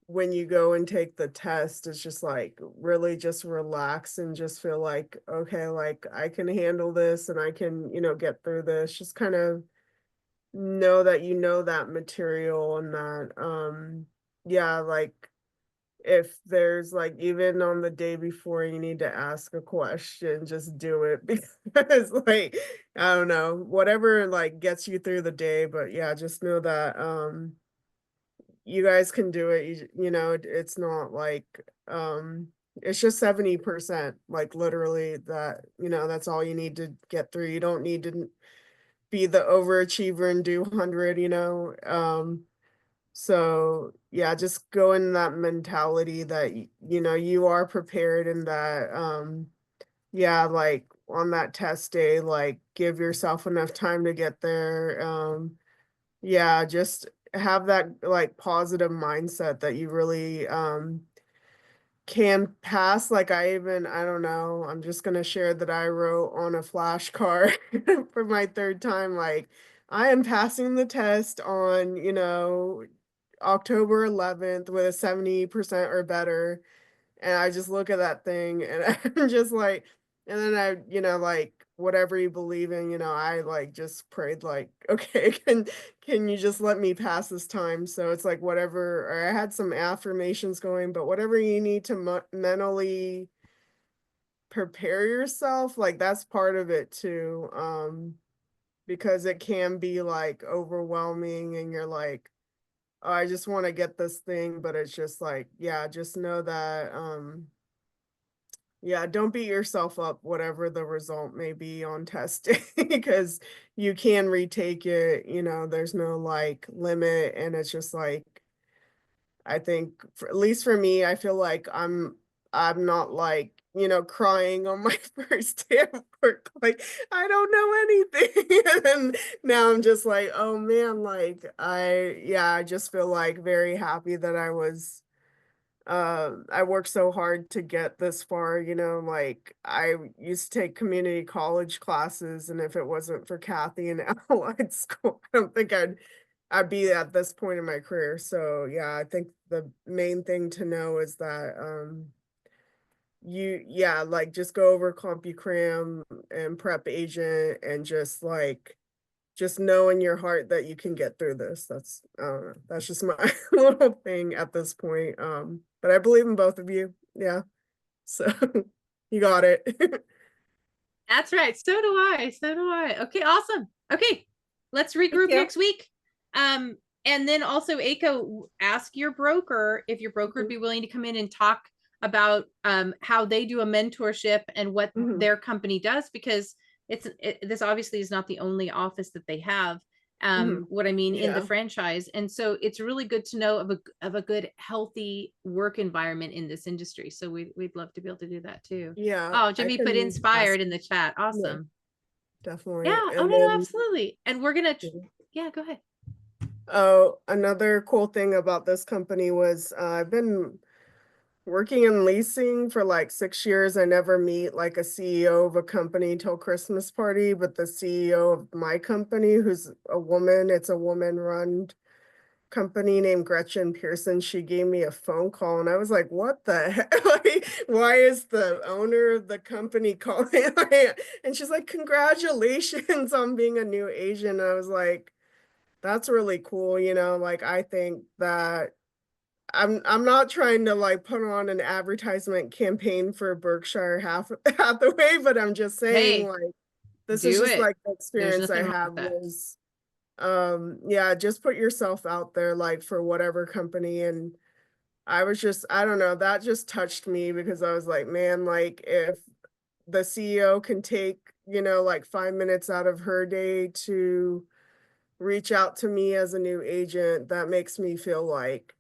when you go and take the test, it's just like really just relax and just feel like, okay, like I can handle this and I can, get through this. Just kind of know that you know that material and that, yeah, like if there's like even on the day before you need to ask a question, just do it because like I don't know, whatever like gets you through the day, but yeah, just know that you guys can do it. It's not like it's just 70%, like literally that, that's all you need to get through. You don't need to be the overachiever and do 100, so yeah, just go in that mentality that you are prepared and that yeah, like on that test day, like give yourself enough time to get there. Yeah, just have that like positive mindset that you really can pass. Like I don't know, I'm just gonna share that I wrote on a flashcard for my third time, like I am passing the test on, October 11th with a 70% or better. And I just look at that thing and I'm just like, and then like whatever you believe in, I like just prayed like, okay, can you just let me pass this time? So it's like whatever, or I had some affirmations going, but whatever you need to mentally prepare yourself, like that's part of it too. Because it can be like overwhelming and you're like, oh, I just want to get this thing, but it's just like, yeah, just know that yeah, don't beat yourself up, whatever the result may be on testing, because you can retake it, there's no like limit. And it's just like, I think at least for me, I feel like I'm not like, crying on my first day of work, like I don't know anything. And then now I'm just like, oh man, like I just feel like very happy that I worked so hard to get this far, like I used to take community college classes, and if it wasn't for Kathy and allied school, I don't think I'd be at this point in my career. So yeah, I think the main thing to know is that yeah, like just go over CompuCram and Prep Agent and just know in your heart that you can get through this. That's I don't know. That's just my little thing at this point. But I believe in both of you. Yeah. So you got it. That's right. So do I. So do I. Okay, awesome. Okay, let's regroup you. next week. And then also, Eiko, ask your broker if your broker would be willing to come in and talk about how they do a mentorship and what their company does, because this obviously is not the only office that they have. What I mean in the franchise, and so it's really good to know of a good healthy work environment in this industry. So we'd love to be able to do that too. Yeah. Oh, Jimmy put inspired in the chat. Awesome. Yeah, definitely. Yeah. And Oh no, no, absolutely. And we're gonna. Yeah, go ahead. Oh, another cool thing about this company was I've been working in leasing for like 6 years. I never meet like a CEO of a company till Christmas party, but the CEO of my company, who's a woman, it's a woman-run company named Gretchen Pearson. She gave me a phone call and I was like, what the heck? Like, why is the owner of the company calling? And she's like, congratulations on being a new agent. And I was like, that's really cool. Like I think that I'm not trying to like put on an advertisement campaign for Berkshire Hathaway, but I'm just saying Hey, like this is do just it. like the There's experience I nothing wrong have with that. was yeah, just put yourself out there like for whatever company. And I don't know, that just touched me because I was like, man, like if the CEO can take, like 5 minutes out of her day to reach out to me as a new agent, that makes me feel like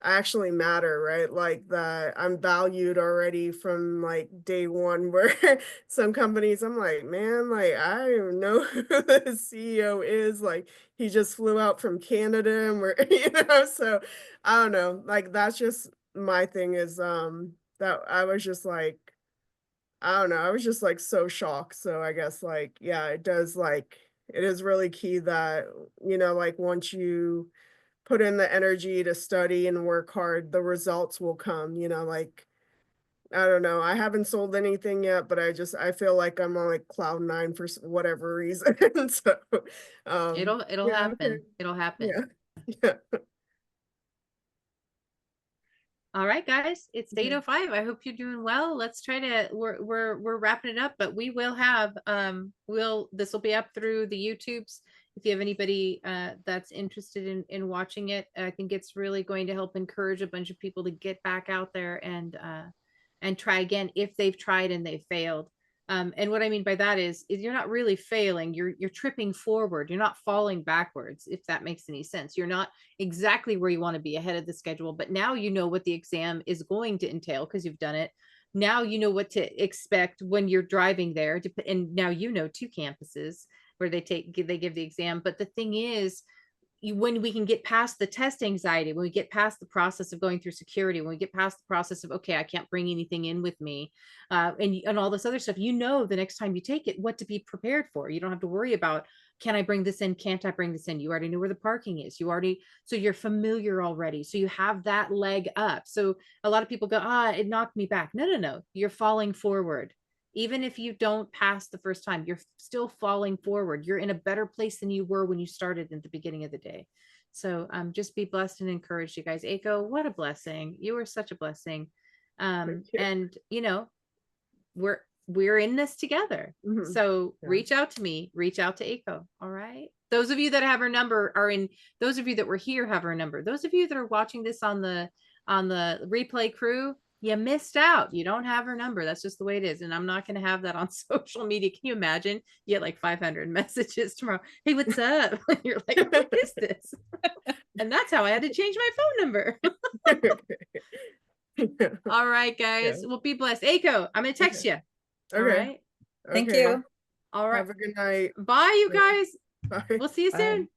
actually matter, right? Like that I'm valued already from like day one, where some companies I'm like, man, like I don't even know who the CEO is. Like he just flew out from Canada and we're, so I don't know. Like that's just my thing is that I was just like, I don't know, I was just like so shocked. So I guess like, yeah, it does like it is really key that, like once you put in the energy to study and work hard, the results will come, like I don't know. I haven't sold anything yet, but I feel like I'm on like cloud nine for whatever reason. So It'll yeah, okay. happen. It'll happen. Yeah. Yeah. All right, guys, it's Okay. 8:05. I hope you're doing well. Let's try to we're wrapping it up, but we will have this will be up through the YouTubes. If you have anybody that's interested in watching it, I think it's really going to help encourage a bunch of people to get back out there and try again if they've tried and they failed. And what I mean by that is you're not really failing, you're tripping forward, you're not falling backwards, if that makes any sense. You're not exactly where you want to be ahead of the schedule, but now you know what the exam is going to entail because you've done it. Now you know what to expect when you're driving there, and now you know 2 campuses where they give the exam. But the thing is, when we can get past the test anxiety, when we get past the process of going through security, when we get past the process of, okay, I can't bring anything in with me, and all this other stuff, the next time you take it, what to be prepared for. You don't have to worry about, can I bring this in? Can't I bring this in? You already know where the parking is. So you're familiar already. So you have that leg up. So a lot of people go, it knocked me back. No. You're falling forward. Even if you don't pass the first time, you're still falling forward. You're in a better place than you were when you started at the beginning of the day. So just be blessed and encouraged, you guys. Eiko, what a blessing. You are such a blessing. And we're in this together. Mhm. So Yeah. reach out to me, reach out to Eiko. All right. Those of you that have her number those of you that were here have her number. Those of you that are watching this on the replay crew, you missed out. You don't have her number. That's just the way it is. And I'm not going to have that on social media. Can you imagine? You get like 500 messages tomorrow. Hey, what's up? You're like, what is this? And that's how I had to change my phone number. All right, guys. Yeah. Well, be blessed. Eiko, I'm going to text you. All Okay. right. Thank Okay. you. All right. Have a good night. Bye, you guys. Bye. We'll see you Bye. soon.